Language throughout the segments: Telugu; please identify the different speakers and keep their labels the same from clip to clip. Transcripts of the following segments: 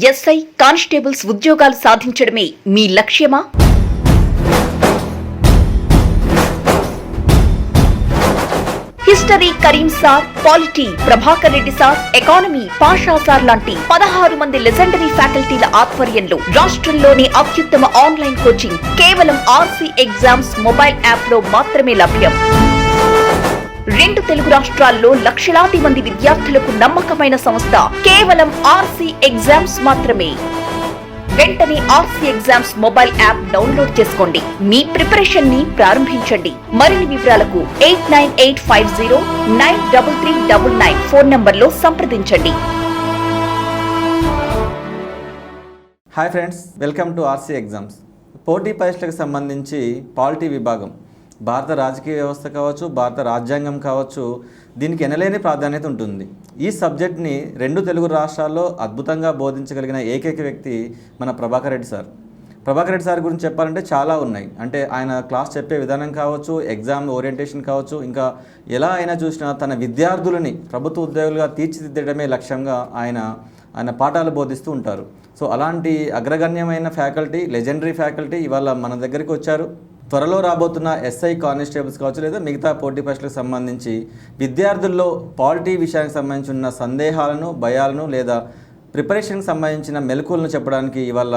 Speaker 1: ఎస్ఐ కానిస్టేబుల్స్ ఉద్యోగాలు సాధించడమే మీ లక్ష్యమా? History Karim sir, polity Prabhakar Reddy sir, economy Pasha sir లాంటి 16 మంది లెజెండరీ ఫ్యాకల్టీల ఆధ్వర్యంలో రాష్ట్రంలోని అత్యుత్తమ ఆన్లైన్ కోచింగ్ కేవలం ఆర్సీ ఎగ్జామ్స్ మొబైల్ యాప్ లో మాత్రమే లభ్యం. 2 తెలుగు రాష్ట్రాల్లో లక్షలాది మంది విద్యార్థులకు నమ్మకమైన సంస్థ కేవలం ఆర్సీ ఎగ్జామ్స్ మాత్రమే. వెంటనే RC exams mobile app download చేసుకోండి. మీ ప్రిపరేషన్ ని ప్రారంభించండి. మరిన్ని వివరాలకు 8985093399 ఫోన్ నంబర్లో సంప్రదించండి.
Speaker 2: Hi friends, welcome to RC exams. పోటీ పరీక్షలకు సంబంధించి పాలిటీ విభాగం భారత రాజకీయ వ్యవస్థ కావచ్చు, భారత రాజ్యాంగం కావచ్చు, దీనికి ఎనలేని ప్రాధాన్యత ఉంటుంది. ఈ సబ్జెక్ట్ని 2 తెలుగు రాష్ట్రాల్లో అద్భుతంగా బోధించగలిగిన ఏకైక వ్యక్తి మన ప్రభాకర్ రెడ్డి సార్. ప్రభాకర్ రెడ్డి సార్ గురించి చెప్పాలంటే చాలా ఉన్నాయి. అంటే ఆయన క్లాస్ చెప్పే విధానం కావచ్చు, ఎగ్జామ్ ఓరియంటేషన్ కావచ్చు, ఇంకా ఎలా అయినా చూసినా తన విద్యార్థులని ప్రభుత్వ ఉద్యోగులుగా తీర్చిదిద్దడమే లక్ష్యంగా ఆయన పాఠాలు బోధిస్తూ ఉంటారు. సో అలాంటి అగ్రగణ్యమైన ఫ్యాకల్టీ, లెజెండరీ ఫ్యాకల్టీ ఇవాళ మన దగ్గరికి వచ్చారు. త్వరలో రాబోతున్న ఎస్ఐ కానిస్టేబుల్స్ కావచ్చు, లేదా మిగతా పోటీ పరీక్షలకు సంబంధించి విద్యార్థుల్లో పాలిటీ విషయానికి సంబంధించి ఉన్న సందేహాలను, భయాలను లేదా ప్రిపరేషన్కి సంబంధించిన మెలకువలను చెప్పడానికి ఇవాళ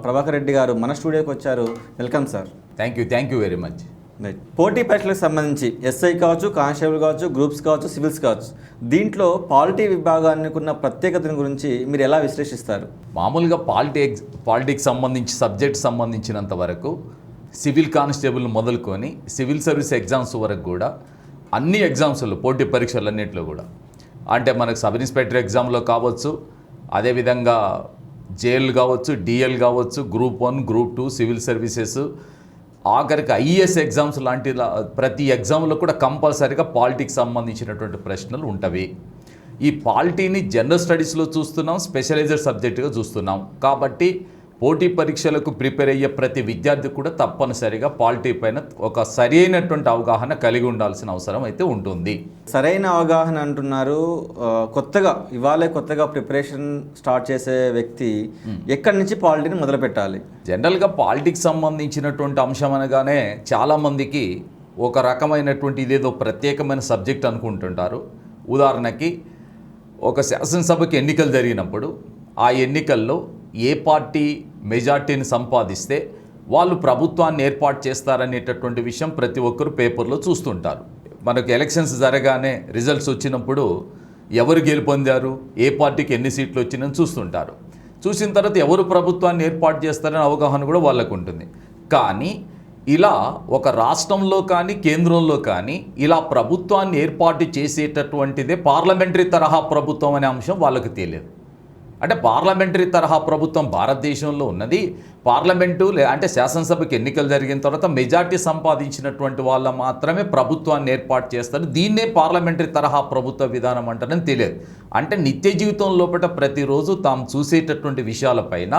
Speaker 2: ప్రభాకర్ రెడ్డి గారు మన స్టూడియోకి వచ్చారు. Welcome sir.
Speaker 3: Thank you very much.
Speaker 2: Right, పోటీ పరీక్షలకు సంబంధించి ఎస్ఐ కావచ్చు, కానిస్టేబుల్ కావచ్చు, గ్రూప్స్ కావచ్చు, సివిల్స్ కావచ్చు, దీంట్లో పాలిటీ విభాగానికి ఉన్న ప్రత్యేకతను గురించి మీరు ఎలా విశ్లేషిస్తారు?
Speaker 3: మామూలుగా పాలిటిక్స్ సంబంధించి సబ్జెక్ట్ సంబంధించినంత వరకు సివిల్ కానిస్టేబుల్ మొదలుకొని సివిల్ సర్వీస్ ఎగ్జామ్స్ వరకు కూడా అన్ని ఎగ్జామ్స్లో, పోటీ పరీక్షలన్నింటిలో కూడా, అంటే మనకు సబ్ ఇన్స్పెక్టర్ ఎగ్జామ్లో కావచ్చు, అదేవిధంగా జేఎల్ కావచ్చు, డిఎల్ కావచ్చు, గ్రూప్ 1, గ్రూప్ 2, సివిల్ సర్వీసెస్, ఆఖరికి ఐఏఎస్ ఎగ్జామ్స్ లాంటి ప్రతి ఎగ్జామ్లో కూడా కంపల్సరీగా పాలిటిక్స్ సంబంధించినటువంటి ప్రశ్నలు ఉంటవి. ఈ పాలిటీని జనరల్ స్టడీస్లో చూస్తున్నాం, స్పెషలైజ్డ్ సబ్జెక్టుగా చూస్తున్నాం. కాబట్టి పోటీ పరీక్షలకు ప్రిపేర్ అయ్యే ప్రతి విద్యార్థి కూడా తప్పనిసరిగా పాలిటీ పైన ఒక సరైనటువంటి అవగాహన కలిగి ఉండాల్సిన అవసరం అయితే ఉంటుంది.
Speaker 2: సరైన అవగాహన అంటున్నారు. కొత్తగా ప్రిపరేషన్ స్టార్ట్ చేసే వ్యక్తి ఎక్కడి నుంచి పాలిటీని మొదలు పెట్టాలి?
Speaker 3: జనరల్గా పాలిటిక్స్ సంబంధించినటువంటి అంశం అనగానే చాలామందికి ఒక రకమైనటువంటి ఇదేదో ప్రత్యేకమైన సబ్జెక్ట్ అనుకుంటుంటారు. ఉదాహరణకి ఒక శాసనసభకి ఎన్నికలు జరిగినప్పుడు ఆ ఎన్నికల్లో ఏ పార్టీ మెజార్టీని సంపాదిస్తే వాళ్ళు ప్రభుత్వాన్ని ఏర్పాటు చేస్తారనేటటువంటి విషయం ప్రతి ఒక్కరు పేపర్లో చూస్తుంటారు. మనకు ఎలక్షన్స్ జరగానే రిజల్ట్స్ వచ్చినప్పుడు ఎవరు గెలుపొందారు, ఏ పార్టీకి ఎన్ని సీట్లు వచ్చినాయని చూస్తుంటారు. చూసిన తర్వాత ఎవరు ప్రభుత్వాన్ని ఏర్పాటు చేస్తారనే అవగాహన కూడా వాళ్ళకు ఉంటుంది. కానీ ఇలా ఒక రాష్ట్రంలో కానీ కేంద్రంలో కానీ ఇలా ప్రభుత్వాన్ని ఏర్పాటు చేసేటటువంటిదే పార్లమెంటరీ తరహా ప్రభుత్వం అనే అంశం వాళ్ళకు తెలియదు. అంటే పార్లమెంటరీ తరహా ప్రభుత్వం భారతదేశంలో ఉన్నది. పార్లమెంటు అంటే శాసనసభకి ఎన్నికలు జరిగిన తర్వాత మెజార్టీ సంపాదించినటువంటి వాళ్ళ మాత్రమే ప్రభుత్వాన్ని ఏర్పాటు చేస్తారు. దీన్నే పార్లమెంటరీ తరహా ప్రభుత్వ విధానం అంటారని తెలియదు. అంటే నిత్య జీవితం లోపల ప్రతిరోజు తాము చూసేటటువంటి విషయాలపైన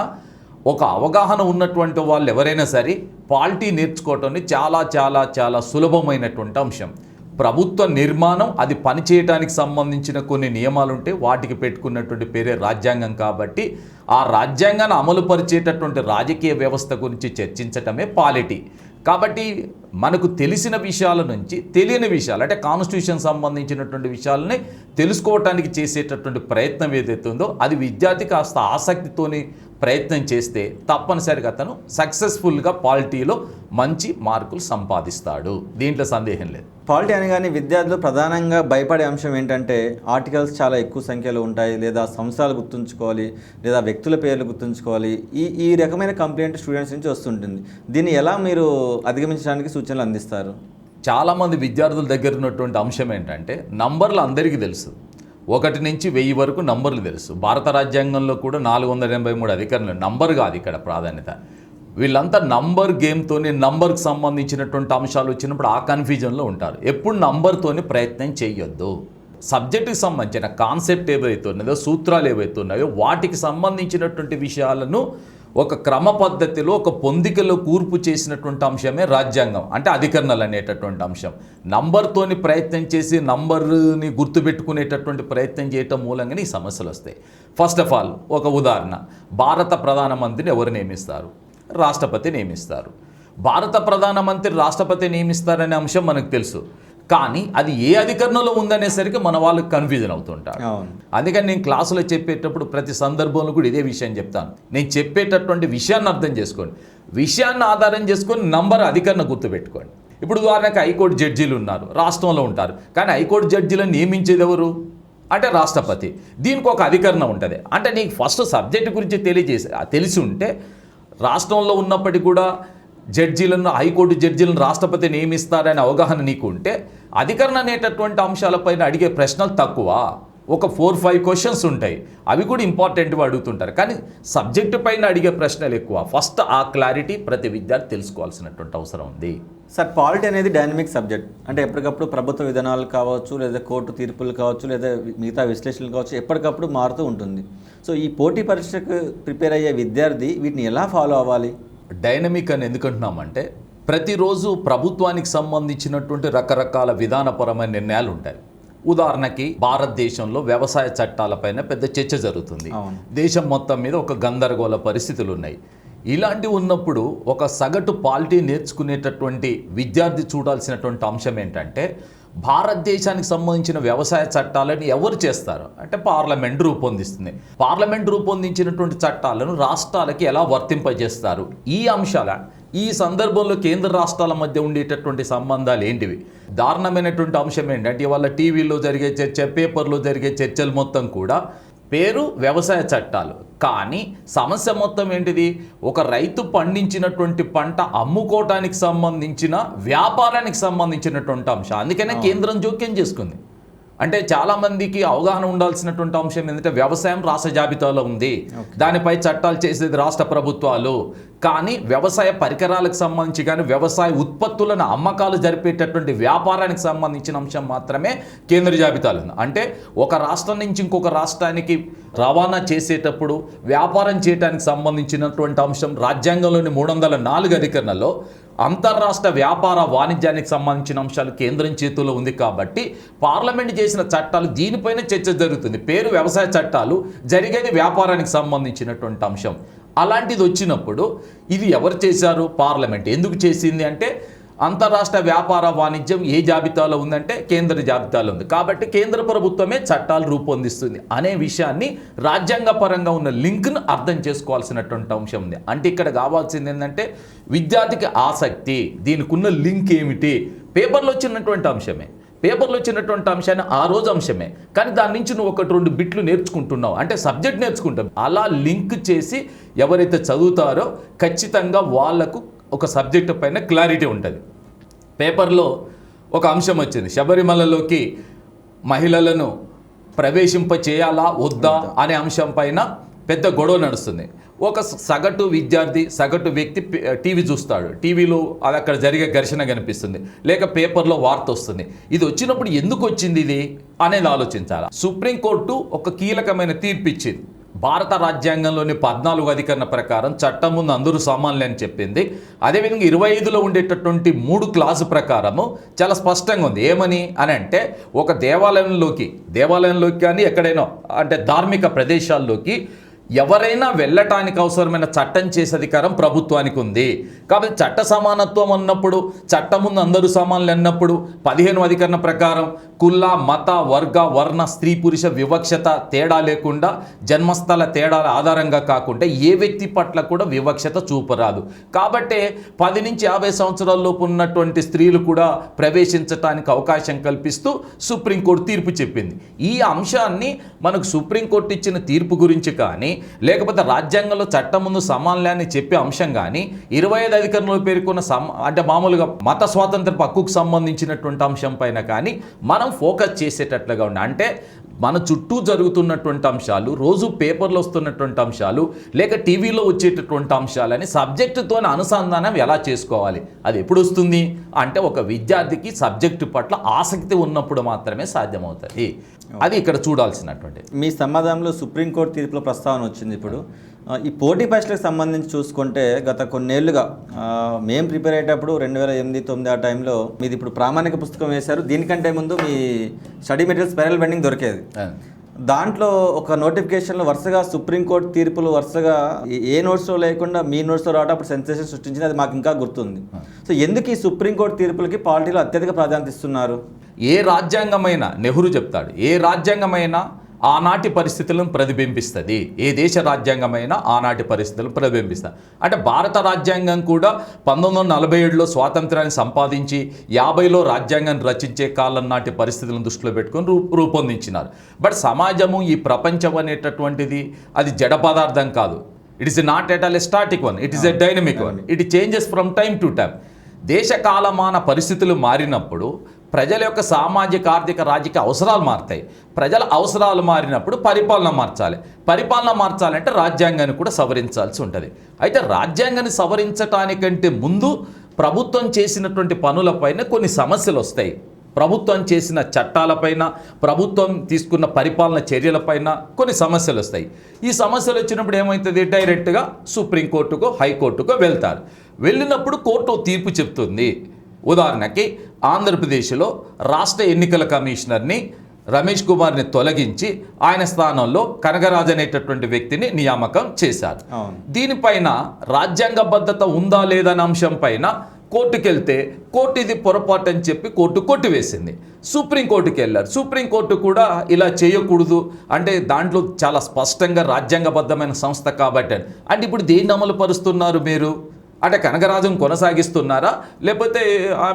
Speaker 3: ఒక అవగాహన ఉన్నటువంటి వాళ్ళు ఎవరైనా సరే పాలిటీ నేర్చుకోవటం చాలా చాలా చాలా సులభమైనటువంటి అంశం. ప్రభుత్వ నిర్మాణం, అది పనిచేయడానికి సంబంధించిన కొన్ని నియమాలు ఉంటే వాటికి పెట్టుకున్నటువంటి పేరే రాజ్యాంగం. కాబట్టి ఆ రాజ్యాంగాన్ని అమలుపరిచేటటువంటి రాజకీయ వ్యవస్థ గురించి చర్చించటమే పాలిటీ. కాబట్టి మనకు తెలిసిన విషయాల నుంచి తెలియని విషయాలు, అంటే కాన్స్టిట్యూషన్ సంబంధించినటువంటి విషయాలని తెలుసుకోవటానికి చేసేటటువంటి ప్రయత్నం ఏదైతే ఉందో అది విద్యార్థి కాస్త ఆసక్తితోని ప్రయత్నం చేస్తే తప్పనిసరిగా అతను సక్సెస్ఫుల్గా పాలిటీలో మంచి మార్కులు సంపాదిస్తాడు. దీంట్లో సందేహం లేదు.
Speaker 2: పాలిటీ అనగానే విద్యార్థులు ప్రధానంగా భయపడే అంశం ఏంటంటే ఆర్టికల్స్ చాలా ఎక్కువ సంఖ్యలో ఉంటాయి, లేదా సంవత్సరాలు గుర్తుంచుకోవాలి, లేదా వ్యక్తుల పేర్లు గుర్తుంచుకోవాలి. ఈ రకమైన కంప్లైంట్ స్టూడెంట్స్ నుంచి వస్తుంటుంది. దీన్ని ఎలా మీరు అధిగమించడానికి సూచనలు అందిస్తారు?
Speaker 3: చాలామంది విద్యార్థుల దగ్గర ఉన్నటువంటి అంశం ఏంటంటే నంబర్లు అందరికీ తెలుసు. 1 నుంచి 1000 వరకు నంబర్లు తెలుసు. భారత రాజ్యాంగంలో కూడా 483 అధికారులు. నంబర్ కాదు ఇక్కడ ప్రాధాన్యత. వీళ్ళంతా నంబర్ గేమ్తోని నంబర్కి సంబంధించినటువంటి అంశాలు వచ్చినప్పుడు ఆ కన్ఫ్యూజన్లో ఉంటారు. ఎప్పుడు నంబర్తోని ప్రయత్నం చేయొద్దు. సబ్జెక్టుకి సంబంధించిన కాన్సెప్ట్ ఏవైతే ఉన్నాయో, సూత్రాలు ఏవైతే ఉన్నాయో వాటికి సంబంధించినటువంటి విషయాలను ఒక క్రమ పద్ధతిలో ఒక పొందికలో కూర్పు చేసినటువంటి అంశమే రాజ్యాంగం, అంటే అధికరణలు అనేటటువంటి అంశం. నంబర్తోని ప్రయత్నం చేసి నంబర్ని గుర్తుపెట్టుకునేటటువంటి ప్రయత్నం చేయటం మూలంగానే ఈ సమస్యలు వస్తాయి. ఫస్ట్ ఆఫ్ ఆల్ ఒక ఉదాహరణ, భారత ప్రధానమంత్రిని ఎవరు నియమిస్తారు? రాష్ట్రపతి నియమిస్తారు. భారత ప్రధానమంత్రి రాష్ట్రపతి నియమిస్తారనే అంశం మనకు తెలుసు, కానీ అది ఏ అధికరణలో ఉందనేసరికి మన వాళ్ళకి కన్ఫ్యూజన్ అవుతుంటారు. అందుకని నేను క్లాసులో చెప్పేటప్పుడు ప్రతి సందర్భంలో కూడా ఇదే విషయం చెప్తాను. నేను చెప్పేటటువంటి విషయాన్ని అర్థం చేసుకోండి, విషయాన్ని ఆధారం చేసుకొని నంబర్ అధికరణ గుర్తుపెట్టుకోండి. ఇప్పుడు ఉదాహరణకు హైకోర్టు జడ్జీలు ఉన్నారు, రాష్ట్రంలో ఉంటారు, కానీ హైకోర్టు జడ్జీలను నియమించేది ఎవరు అంటే రాష్ట్రపతి. దీనికి ఒక అధికరణ ఉంటుంది. అంటే నీకు ఫస్ట్ సబ్జెక్ట్ గురించి తెలిసి ఉంటే రాష్ట్రంలో ఉన్నప్పటికీ కూడా జడ్జీలను, హైకోర్టు జడ్జీలను రాష్ట్రపతి నియమిస్తారనే అవగాహన నీకు ఉంటే అధికరణ అనేటటువంటి అంశాలపైన అడిగే ప్రశ్నలు తక్కువ. ఒక 4-5 క్వశ్చన్స్ ఉంటాయి, అవి కూడా ఇంపార్టెంట్గా అడుగుతుంటారు, కానీ సబ్జెక్టు పైన అడిగే ప్రశ్నలు ఎక్కువ. ఫస్ట్ ఆ క్లారిటీ ప్రతి విద్యార్థి తెలుసుకోవాల్సినటువంటి అవసరం ఉంది.
Speaker 2: సార్, పాలిటీ అనేది డైనమిక్ సబ్జెక్ట్. అంటే ఎప్పటికప్పుడు ప్రభుత్వ విధానాలు కావచ్చు, లేదా కోర్టు తీర్పులు కావచ్చు, లేదా మిగతా విశ్లేషణలు కావచ్చు, ఎప్పటికప్పుడు మారుతూ ఉంటుంది. సో ఈ పోటీ పరీక్షకు ప్రిపేర్ అయ్యే విద్యార్థి వీటిని ఎలా ఫాలో అవ్వాలి?
Speaker 3: డైనమిక్ అని ఎందుకంటున్నామంటే ప్రతిరోజు ప్రభుత్వానికి సంబంధించినటువంటి రకరకాల విధానపరమైన నిర్ణయాలు ఉంటాయి. ఉదాహరణకి భారతదేశంలో వ్యవసాయ చట్టాలపైన పెద్ద చర్చ జరుగుతుంది. దేశం మొత్తం మీద ఒక గందరగోళ పరిస్థితులు ఉన్నాయి. ఇలాంటివి ఉన్నప్పుడు ఒక సగటు పాలిటీ నేర్చుకునేటటువంటి విద్యార్థి చూడాల్సినటువంటి అంశం ఏంటంటే భారతదేశానికి సంబంధించిన వ్యవసాయ చట్టాలను ఎవరు చేస్తారు అంటే పార్లమెంట్ రూపొందిస్తుంది. పార్లమెంట్ రూపొందించినటువంటి చట్టాలను రాష్ట్రాలకి ఎలా వర్తింపజేస్తారు, ఈ అంశాల ఈ సందర్భంలో కేంద్ర రాష్ట్రాల మధ్య ఉండేటటువంటి సంబంధాలు ఏంటివి. దారుణమైనటువంటి అంశం ఏంటంటే ఇవాళ టీవీలో జరిగే చర్చ, పేపర్లో జరిగే చర్చలు మొత్తం కూడా పేరు వ్యవసాయ చట్టాలు, కానీ సమస్య మొత్తం ఏంటిది? ఒక రైతు పండించినటువంటి పంట అమ్ముకోవటానికి సంబంధించిన వ్యాపారానికి సంబంధించినటువంటి అంశం. అందుకనే కేంద్రం జోక్యం చేసుకుంది. అంటే చాలామందికి అవగాహన ఉండాల్సినటువంటి అంశం ఏంటంటే వ్యవసాయం రాష్ట్ర జాబితాలో ఉంది, దానిపై చట్టాలు చేసేది రాష్ట్ర ప్రభుత్వాలు, కానీ వ్యవసాయ పరికరాలకు సంబంధించి కానీ వ్యవసాయ ఉత్పత్తులను అమ్మకాలు జరిపేటటువంటి వ్యాపారానికి సంబంధించిన అంశం మాత్రమే కేంద్ర జాబితాలో ఉంది. అంటే ఒక రాష్ట్రం నుంచి ఇంకొక రాష్ట్రానికి రవాణా చేసేటప్పుడు వ్యాపారం చేయడానికి సంబంధించినటువంటి అంశం రాజ్యాంగంలోని 304 అధికరణలో అంతర్రాష్ట్ర వ్యాపార వాణిజ్యానికి సంబంధించిన అంశాలు కేంద్రం చేతుల్లో ఉంది. కాబట్టి పార్లమెంట్ చేసిన చట్టాలు దీనిపైన చర్చ జరుగుతుంది. పేరు వ్యవసాయ చట్టాలు, జరిగేది వ్యాపారానికి సంబంధించినటువంటి అంశం. అలాంటిది వచ్చినప్పుడు ఇది ఎవరు చేశారు? పార్లమెంట్. ఎందుకు చేసింది అంటే అంతర్రాష్ట్ర వ్యాపార వాణిజ్యం ఏ జాబితాలో ఉందంటే కేంద్ర జాబితాలో ఉంది, కాబట్టి కేంద్ర ప్రభుత్వమే చట్టాలు రూపొందిస్తుంది అనే విషయాన్ని రాజ్యాంగపరంగా ఉన్న లింక్ను అర్థం చేసుకోవాల్సినటువంటి అంశం ఉంది. అంటే ఇక్కడ కావాల్సింది ఏంటంటే విద్యార్థికి ఆసక్తి, దీనికి ఉన్న లింక్ ఏమిటి? పేపర్లో వచ్చినటువంటి అంశమే, పేపర్లో వచ్చినటువంటి అంశాన్ని ఆ రోజు అంశమే, కానీ దాని నుంచి నువ్వు 1-2 బిట్లు నేర్చుకుంటున్నావు అంటే సబ్జెక్ట్ నేర్చుకుంటావు. అలా లింక్ చేసి ఎవరైతే చదువుతారో ఖచ్చితంగా వాళ్లకు ఒక సబ్జెక్టు పైన క్లారిటీ ఉంటుంది. పేపర్లో ఒక అంశం వచ్చింది, శబరిమలలోకి మహిళలను ప్రవేశింప చేయాలా వద్దా అనే అంశం పైన పెద్ద గొడవ నడుస్తుంది. ఒక సగటు విద్యార్థి, సగటు వ్యక్తి టీవీ చూస్తాడు, టీవీలో అది అక్కడ జరిగే ఘర్షణ కనిపిస్తుంది, లేక పేపర్లో వార్త వస్తుంది. ఇది వచ్చినప్పుడు ఎందుకు వచ్చింది ఇది అనేది ఆలోచించాలి. సుప్రీంకోర్టు ఒక కీలకమైన తీర్పు ఇచ్చింది. భారత రాజ్యాంగంలోని 14 అధికరణ ప్రకారం చట్టం ముందు అందరూ సమానులే అని చెప్పింది. అదేవిధంగా 25లో ఉండేటటువంటి 3 క్లాసు ప్రకారము చాలా స్పష్టంగా ఉంది. ఏమని అని అంటే ఒక దేవాలయంలోకి కానీ ఎక్కడైనా అంటే ధార్మిక ప్రదేశాల్లోకి ఎవరైనా వెళ్ళటానికి అవసరమైన చట్టం చేసే అధికారం ప్రభుత్వానికి ఉంది. కాబట్టి చట్ట సమానత్వం అన్నప్పుడు, చట్టం ముందు అందరూ సమానులు అన్నప్పుడు 15 అధికరణ ప్రకారం కుల, మత, వర్గ, వర్ణ, స్త్రీ పురుష వివక్షత తేడా లేకుండా, జన్మస్థల తేడాల ఆధారంగా కాకుండా ఏ వ్యక్తి పట్ల కూడా వివక్షత చూపరాదు. కాబట్టి 10 నుంచి 50 సంవత్సరాల లోపు ఉన్నటువంటి స్త్రీలు కూడా ప్రవేశించడానికి అవకాశం కల్పిస్తూ సుప్రీంకోర్టు తీర్పు చెప్పింది. ఈ అంశాన్ని మనకు సుప్రీంకోర్టు ఇచ్చిన తీర్పు గురించి కానీ, లేకపోతే రాజ్యాంగంలో చట్టం ముందు సమానత్వాన్ని చెప్పే అంశం కానీ, 25 అధికరణలో పేర్కొన్న అంటే మామూలుగా మత స్వాతంత్రపు హక్కుకు సంబంధించినటువంటి అంశం పైన కానీ మనం ఫోకస్ చేసేటట్లుగా ఉండాలి. అంటే మన చుట్టూ జరుగుతున్నటువంటి అంశాలు, రోజు పేపర్లో వస్తున్నటువంటి అంశాలు, లేక టీవీలో వచ్చేటటువంటి అంశాలని సబ్జెక్టుతో అనుసంధానం ఎలా చేసుకోవాలి? అది ఎప్పుడు వస్తుంది అంటే ఒక విద్యార్థికి సబ్జెక్టు పట్ల ఆసక్తి ఉన్నప్పుడు మాత్రమే సాధ్యమవుతుంది. అది ఇక్కడ చూడాల్సినటువంటి.
Speaker 2: మీ సమాధానంలో సుప్రీంకోర్టు తీర్పులో ప్రస్తావన వచ్చింది. ఇప్పుడు ఈ పోటీ పరీక్షలకు సంబంధించి చూసుకుంటే గత కొన్నేళ్లుగా మేము ప్రిపేర్ అయ్యేటప్పుడు 2008-9 ఆ టైంలో మీది ఇప్పుడు ప్రామాణిక పుస్తకం వేశారు. దీనికంటే ముందు మీ స్టడీ మెటీరియల్ స్పైరల్ బెండింగ్ దొరికేది. దాంట్లో ఒక నోటిఫికేషన్లో వరుసగా సుప్రీంకోర్టు తీర్పులు వరుసగా ఏ నోట్స్లో లేకుండా మీ నోట్స్లో రావడం అప్పుడు సెన్సేషన్ సృష్టించింది. అది మాకు ఇంకా గుర్తుంది. సో ఎందుకు ఈ సుప్రీంకోర్టు తీర్పులకి పాలిటీలో అత్యధిక ప్రాధాన్యత ఇస్తున్నారు?
Speaker 3: ఏ రాజ్యాంగమైనా, నెహ్రూ చెప్తాడు, ఏ రాజ్యాంగమైనా ఆనాటి పరిస్థితులను ప్రతిబింబిస్తుంది. ఏ దేశ రాజ్యాంగమైనా ఆనాటి పరిస్థితులను ప్రతిబింబిస్తుంది. అంటే భారత రాజ్యాంగం కూడా 1947లో స్వాతంత్రాన్ని సంపాదించి 50లో రాజ్యాంగాన్ని రచించే కాలం నాటి పరిస్థితులను దృష్టిలో పెట్టుకొని రూపొందించినారు. బట్ సమాజము, ఈ ప్రపంచం అనేటటువంటిది అది జడ పదార్థం కాదు. It is not at all a static one, it is a dynamic one. It changes from time to time. దేశ కాలమాన పరిస్థితులు మారినప్పుడు ప్రజల యొక్క సామాజిక, ఆర్థిక, రాజకీయ అవసరాలు మారుతాయి. ప్రజల అవసరాలు మారినప్పుడు పరిపాలన మార్చాలి. పరిపాలన మార్చాలంటే రాజ్యాంగాన్ని కూడా సవరించాల్సి ఉంటుంది. అయితే రాజ్యాంగాన్ని సవరించడానికంటే ముందు ప్రభుత్వం చేసినటువంటి పనులపైన కొన్ని సమస్యలు వస్తాయి. ప్రభుత్వం చేసిన చట్టాలపైన, ప్రభుత్వం తీసుకున్న పరిపాలన చర్యలపైన కొన్ని సమస్యలు వస్తాయి. ఈ సమస్యలు వచ్చినప్పుడు ఏమవుతుంది? డైరెక్ట్గా సుప్రీంకోర్టుకో, హైకోర్టుకో వెళ్తారు. వెళ్ళినప్పుడు కోర్టు తీర్పు చెప్తుంది. ఉదాహరణకి ఆంధ్రప్రదేశ్లో రాష్ట్ర ఎన్నికల కమిషనర్ని రమేష్ కుమార్ని తొలగించి ఆయన స్థానంలో కనగరాజు అనేటటువంటి వ్యక్తిని నియామకం చేశారు. దీనిపైన రాజ్యాంగబద్ధత ఉందా లేదా అనే అంశం పైన కోర్టుకు వెళ్తే కోర్టు ఇది పొరపాటు అని చెప్పి కోర్టు కొట్టివేసింది. సుప్రీంకోర్టుకి వెళ్ళారు. సుప్రీంకోర్టు కూడా ఇలా చేయకూడదు అంటే దాంట్లో చాలా స్పష్టంగా రాజ్యాంగబద్ధమైన సంస్థ కాబట్టి అంటే ఇప్పుడు దేన్ని అమలు పరుస్తున్నారు మీరు? అంటే కనగరాజును కొనసాగిస్తున్నారా, లేకపోతే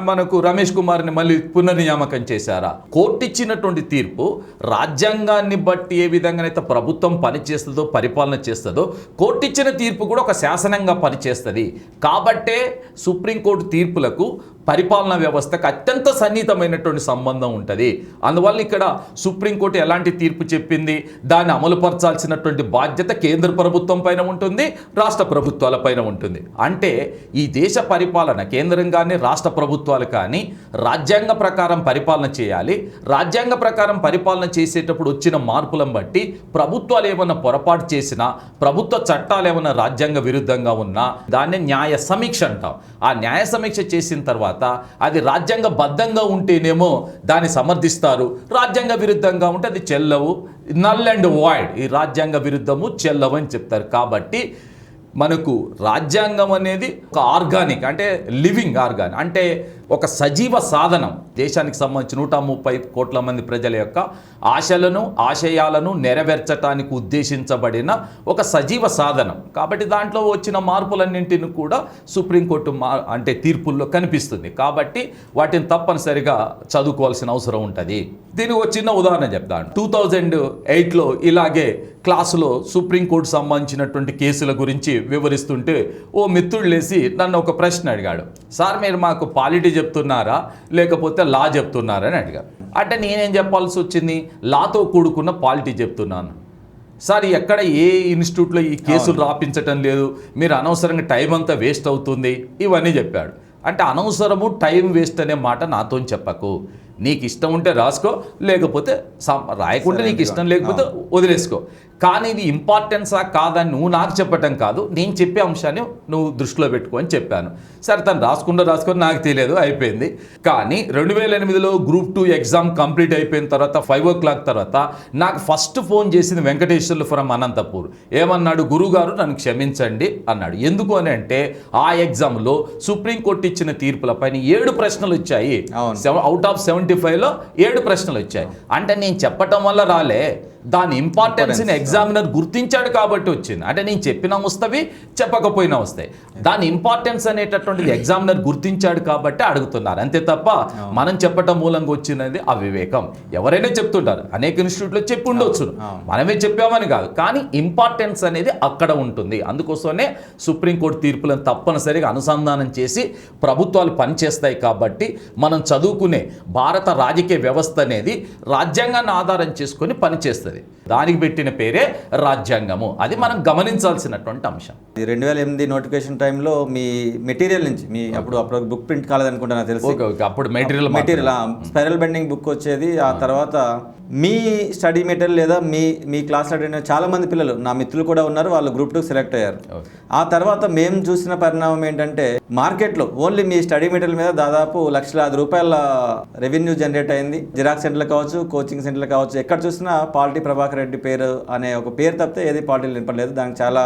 Speaker 3: మనకు రమేష్ కుమార్ని మళ్ళీ పునర్నియామకం చేశారా? కోర్టు ఇచ్చినటువంటి తీర్పు రాజ్యాంగాన్ని బట్టి ఏ విధంగానైతే ప్రభుత్వం పనిచేస్తుందో, పరిపాలన చేస్తుందో, కోర్టు ఇచ్చిన తీర్పు కూడా ఒక శాసనంగా పనిచేస్తుంది. కాబట్టే సుప్రీంకోర్టు తీర్పులకు పరిపాలనా వ్యవస్థకు అత్యంత సన్నిహితమైనటువంటి సంబంధం ఉంటుంది. అందువల్ల ఇక్కడ సుప్రీంకోర్టు ఎలాంటి తీర్పు చెప్పింది, దాన్ని అమలుపరచాల్సినటువంటి బాధ్యత కేంద్ర ప్రభుత్వం పైన ఉంటుంది, రాష్ట్ర ప్రభుత్వాల పైన ఉంటుంది. అంటే ఈ దేశ పరిపాలన కేంద్రం కానీ రాష్ట్ర ప్రభుత్వాలు కానీ రాజ్యాంగ ప్రకారం పరిపాలన చేయాలి. రాజ్యాంగ ప్రకారం పరిపాలన చేసేటప్పుడు వచ్చిన మార్పులను బట్టి ప్రభుత్వాలు ఏమైనా పొరపాటు చేసినా, ప్రభుత్వ చట్టాలు ఏమైనా రాజ్యాంగ విరుద్ధంగా ఉన్నా దాన్ని న్యాయ సమీక్ష అంటాం. ఆ న్యాయ సమీక్ష చేసిన తర్వాత అది రాజ్యాంగబద్ధంగా ఉంటేనేమో దాన్ని సమర్థిస్తారు, రాజ్యాంగ విరుద్ధంగా ఉంటే అది చెల్లవు, నల్ అండ్ వాయిడ్, ఈ రాజ్యాంగ విరుద్ధము చెల్లవు అని చెప్తారు. కాబట్టి మనకు రాజ్యాంగం అనేది ఒక ఆర్గానిక్, అంటే లివింగ్ ఆర్గాన్, అంటే ఒక సజీవ సాధనం. దేశానికి సంబంధించి 130 కోట్ల మంది ప్రజల యొక్క ఆశలను, ఆశయాలను నెరవేర్చడానికి ఉద్దేశించబడిన ఒక సజీవ సాధనం. కాబట్టి దాంట్లో వచ్చిన మార్పులన్నింటిని కూడా సుప్రీంకోర్టు అంటే తీర్పుల్లో కనిపిస్తుంది. కాబట్టి వాటిని తప్పనిసరిగా చదువుకోవాల్సిన అవసరం ఉంటుంది. దీనికి ఒక చిన్న ఉదాహరణ చెప్తాను. 2008లో ఇలాగే క్లాసులో సుప్రీంకోర్టు సంబంధించినటువంటి కేసుల గురించి వివరిస్తుంటే ఓ మిత్రుడు లేసి నన్ను ఒక ప్రశ్న అడిగాడు. సార్, మీరు మాకు పాలిటీ చెప్తున్నారా లేకపోతే లా చెప్తున్నారా అని అడిగారు. అంటే నేనేం చెప్పాల్సి వచ్చింది? లాతో కూడుకున్న పాలిటీ చెప్తున్నాను. సార్, ఎక్కడ ఏ ఇన్స్టిట్యూట్లో ఈ కేసులు రాపించటం లేదు, మీరు అనవసరంగా టైం అంతా వేస్ట్ అవుతుంది, ఇవన్నీ చెప్పాడు. అంటే అనవసరము టైం వేస్ట్ అనే మాట నాతో చెప్పకు. నీకు ఇష్టం ఉంటే రాసుకో, లేకపోతే రాయకుంటే నీకు ఇష్టం లేకపోతే వదిలేసుకో. కానీ ఇది ఇంపార్టెన్సా కాదని నువ్వు నాకు చెప్పటం కాదు, నేను చెప్పే అంశాన్ని నువ్వు దృష్టిలో పెట్టుకో అని చెప్పాను. సరే, తను రాసుకొని నాకు తెలియదు, అయిపోయింది. కానీ 2008లో Group 2 ఎగ్జామ్ కంప్లీట్ అయిపోయిన తర్వాత 5 o'clock తర్వాత నాకు ఫస్ట్ ఫోన్ చేసింది వెంకటేశ్వర్లు ఫ్రమ్ అనంతపూర్. ఏమన్నాడు? గురుగారు నన్ను క్షమించండి అన్నాడు. ఎందుకు అని అంటే ఆ ఎగ్జామ్లో సుప్రీంకోర్టు ఇచ్చిన తీర్పులపైన 7 ప్రశ్నలు వచ్చాయి. అవుట్ ఆఫ్ 75లో 7 ప్రశ్నలు వచ్చాయి. అంటే నేను చెప్పటం వల్ల రాలే, దాని ఇంపార్టెన్స్ని ఎగ్జామినర్ గుర్తించాడు కాబట్టి వచ్చింది. అంటే నేను చెప్పినా వస్తవి, చెప్పకపోయినా వస్తాయి. దాని ఇంపార్టెన్స్ అనేటటువంటిది ఎగ్జామినర్ గుర్తించాడు కాబట్టి అడుగుతున్నారు, అంతే తప్ప మనం చెప్పటం మూలంగా వచ్చినది అవివేకం. ఎవరైనా చెప్తుంటారు, అనేక ఇన్స్టిట్యూట్లో చెప్పి ఉండొచ్చు, మనమే చెప్పామని కాదు, కానీ ఇంపార్టెన్స్ అనేది అక్కడ ఉంటుంది. అందుకోసమే సుప్రీంకోర్టు తీర్పులను తప్పనిసరిగా అనుసంధానం చేసి ప్రభుత్వాలు పనిచేస్తాయి. కాబట్టి మనం చదువుకునే భారత రాజకీయ వ్యవస్థ అనేది రాజ్యాంగాన్ని ఆధారం చేసుకొని పనిచేస్తుంది. దానికి పెట్టిన పేరే రాజ్యాంగము. అది మనం గమనించాల్సినటువంటి అంశం.
Speaker 2: 2008 నోటిఫికేషన్ టైంలో మీ మెటీరియల్ నుంచి అప్పుడు బుక్ ప్రింట్ కాలేదనుకుంటా నాకు తెలిసి.
Speaker 3: అప్పుడు మెటీరియల్
Speaker 2: స్పైరల్ బెండింగ్ బుక్ వచ్చేది. ఆ తర్వాత మీ స్టడీ మెటీరియల్ లేదా మీ క్లాస్ అటెండ్ చాలామంది పిల్లలు నా మిత్రులు కూడా ఉన్నారు, వాళ్ళు గ్రూప్ 2 సెలెక్ట్ అయ్యారు. ఆ తర్వాత మేము చూసిన పరిణామం ఏంటంటే మార్కెట్లో ఓన్లీ మీ స్టడీ మెటీరియల్ మీద దాదాపు లక్షలాది రూపాయల రెవెన్యూ జనరేట్ అయింది. జిరాక్స్ సెంటర్లు కావచ్చు, కోచింగ్ సెంటర్లు కావచ్చు, ఎక్కడ చూసినా పాలిటీ ప్రభాకర్ రెడ్డి పేరు అనే ఒక పేరు తప్పితే ఏది పాలిటీలు నింపలేదు. దానికి చాలా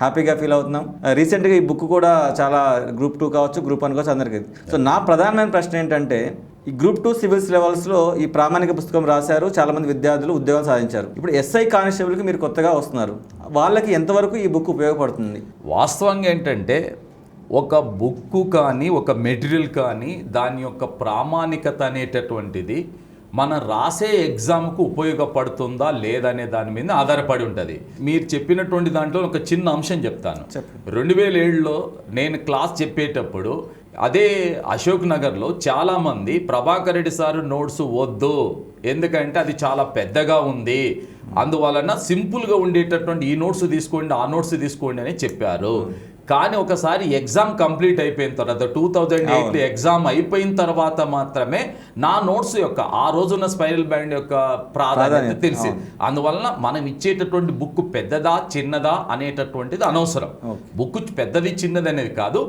Speaker 2: హ్యాపీగా ఫీల్ అవుతున్నాం. రీసెంట్గా ఈ బుక్ కూడా చాలా గ్రూప్ 2 కావచ్చు, గ్రూప్ 1 కావచ్చు అందరికీ. సో నా ప్రధానమైన ప్రశ్న ఏంటంటే ఈ గ్రూప్ 2 సివిల్స్ లెవెల్స్లో ఈ ప్రామాణిక పుస్తకం రాశారు, చాలామంది విద్యార్థులు ఉద్యోగాలు సాధించారు. ఇప్పుడు ఎస్ఐ కానిస్టేబుల్కి మీరు కొత్తగా వస్తున్నారు, వాళ్ళకి ఎంతవరకు ఈ బుక్ ఉపయోగపడుతుంది?
Speaker 3: వాస్తవంగా ఏంటంటే ఒక బుక్ కానీ ఒక మెటీరియల్ కానీ దాని యొక్క ప్రామాణికత అనేటటువంటిది మనం రాసే ఎగ్జామ్కు ఉపయోగపడుతుందా లేదనే దాని మీద ఆధారపడి ఉంటుంది. మీరు చెప్పినటువంటి దాంట్లో ఒక చిన్న అంశం చెప్తాను. 2007లో నేను క్లాస్ చెప్పేటప్పుడు అదే అశోక్ నగర్లో చాలామంది ప్రభాకర్ రెడ్డి సార్ నోట్స్ వద్దు, ఎందుకంటే అది చాలా పెద్దగా ఉంది, అందువలన సింపుల్గా ఉండేటటువంటి ఈ నోట్స్ తీసుకోండి, ఆ నోట్స్ తీసుకోండి అని చెప్పారు. కానీ ఒకసారి ఎగ్జామ్ కంప్లీట్ అయిపోయిన తర్వాత 2008 ఎగ్జామ్ అయిపోయిన తర్వాత మాత్రమే నా నోట్స్ యొక్క ఆ రోజున్న స్పైరల్ బ్యాండ్ యొక్క ప్రాధాన్యత తెలిసి, అందువలన మనం ఇచ్చేటటువంటి బుక్ పెద్దదా చిన్నదా అనేటటువంటిది అనవసరం. బుక్ పెద్దది చిన్నది అనేది కాదు,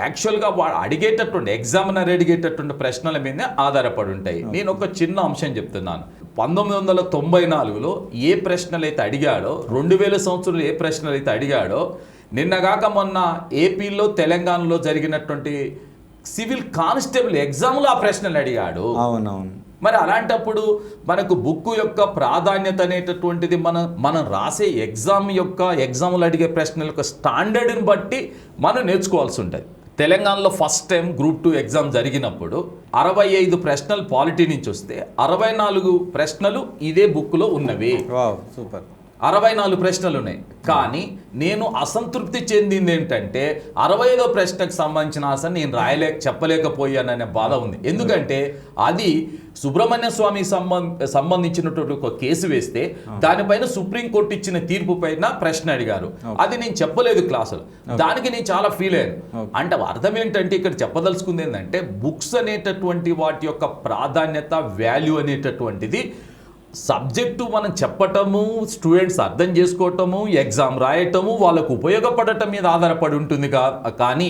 Speaker 3: యాక్చువల్గా అడిగేటటువంటి ఎగ్జామినర్ అడిగేటటువంటి ప్రశ్నల మీదే ఆధారపడి ఉంటాయి. నేను ఒక చిన్న అంశం చెప్తున్నాను. 1994లో ఏ ప్రశ్నలు అయితే అడిగాడో, 2000 సంవత్సరంలో ఏ ప్రశ్నలు అయితే అడిగాడో, నిన్నగాక మొన్న ఏపీలో తెలంగాణలో జరిగినటువంటి సివిల్ కానిస్టేబుల్ ఎగ్జామ్లో ఆ ప్రశ్నలు అడిగాడు.
Speaker 2: అవునవును.
Speaker 3: మరి అలాంటప్పుడు మనకు బుక్ యొక్క ప్రాధాన్యత అనేటటువంటిది మనం రాసే ఎగ్జామ్లో అడిగే ప్రశ్నల యొక్క స్టాండర్డ్ని బట్టి మనం నేర్చుకోవాల్సి ఉంటుంది. తెలంగాణలో ఫస్ట్ టైం గ్రూప్ 2 ఎగ్జామ్ జరిగినప్పుడు 65 ప్రశ్నలు పాలిటీ నుంచి వస్తే 64 ప్రశ్నలు ఇదే బుక్లో ఉన్నవి.
Speaker 2: సూపర్.
Speaker 3: 64 ప్రశ్నలు ఉన్నాయి. కానీ నేను అసంతృప్తి చెందింది ఏంటంటే 65వ ప్రశ్నకు సంబంధించిన ఆన్సర్ నేను చెప్పలేకపోయాననే బాధ ఉంది. ఎందుకంటే అది సుబ్రహ్మణ్య స్వామి సంబంధించినటువంటి ఒక కేసు వేస్తే దానిపైన సుప్రీంకోర్టు ఇచ్చిన తీర్పు పైన ప్రశ్న అడిగారు. అది నేను చెప్పలేదు క్లాసులో, దానికి నేను చాలా ఫీల్ అయ్యాను. అంటే అర్థం ఏంటంటే ఇక్కడ చెప్పదలుచుకుంది ఏంటంటే బుక్స్ అనేటటువంటి వాటి యొక్క ప్రాధాన్యత, వాల్యూ అనేటటువంటిది సబ్జెక్టు మనం చెప్పటము, స్టూడెంట్స్ అర్థం చేసుకోవటము, ఎగ్జామ్ రాయటము, వాళ్ళకు ఉపయోగపడటం మీద ఆధారపడి ఉంటుంది. కానీ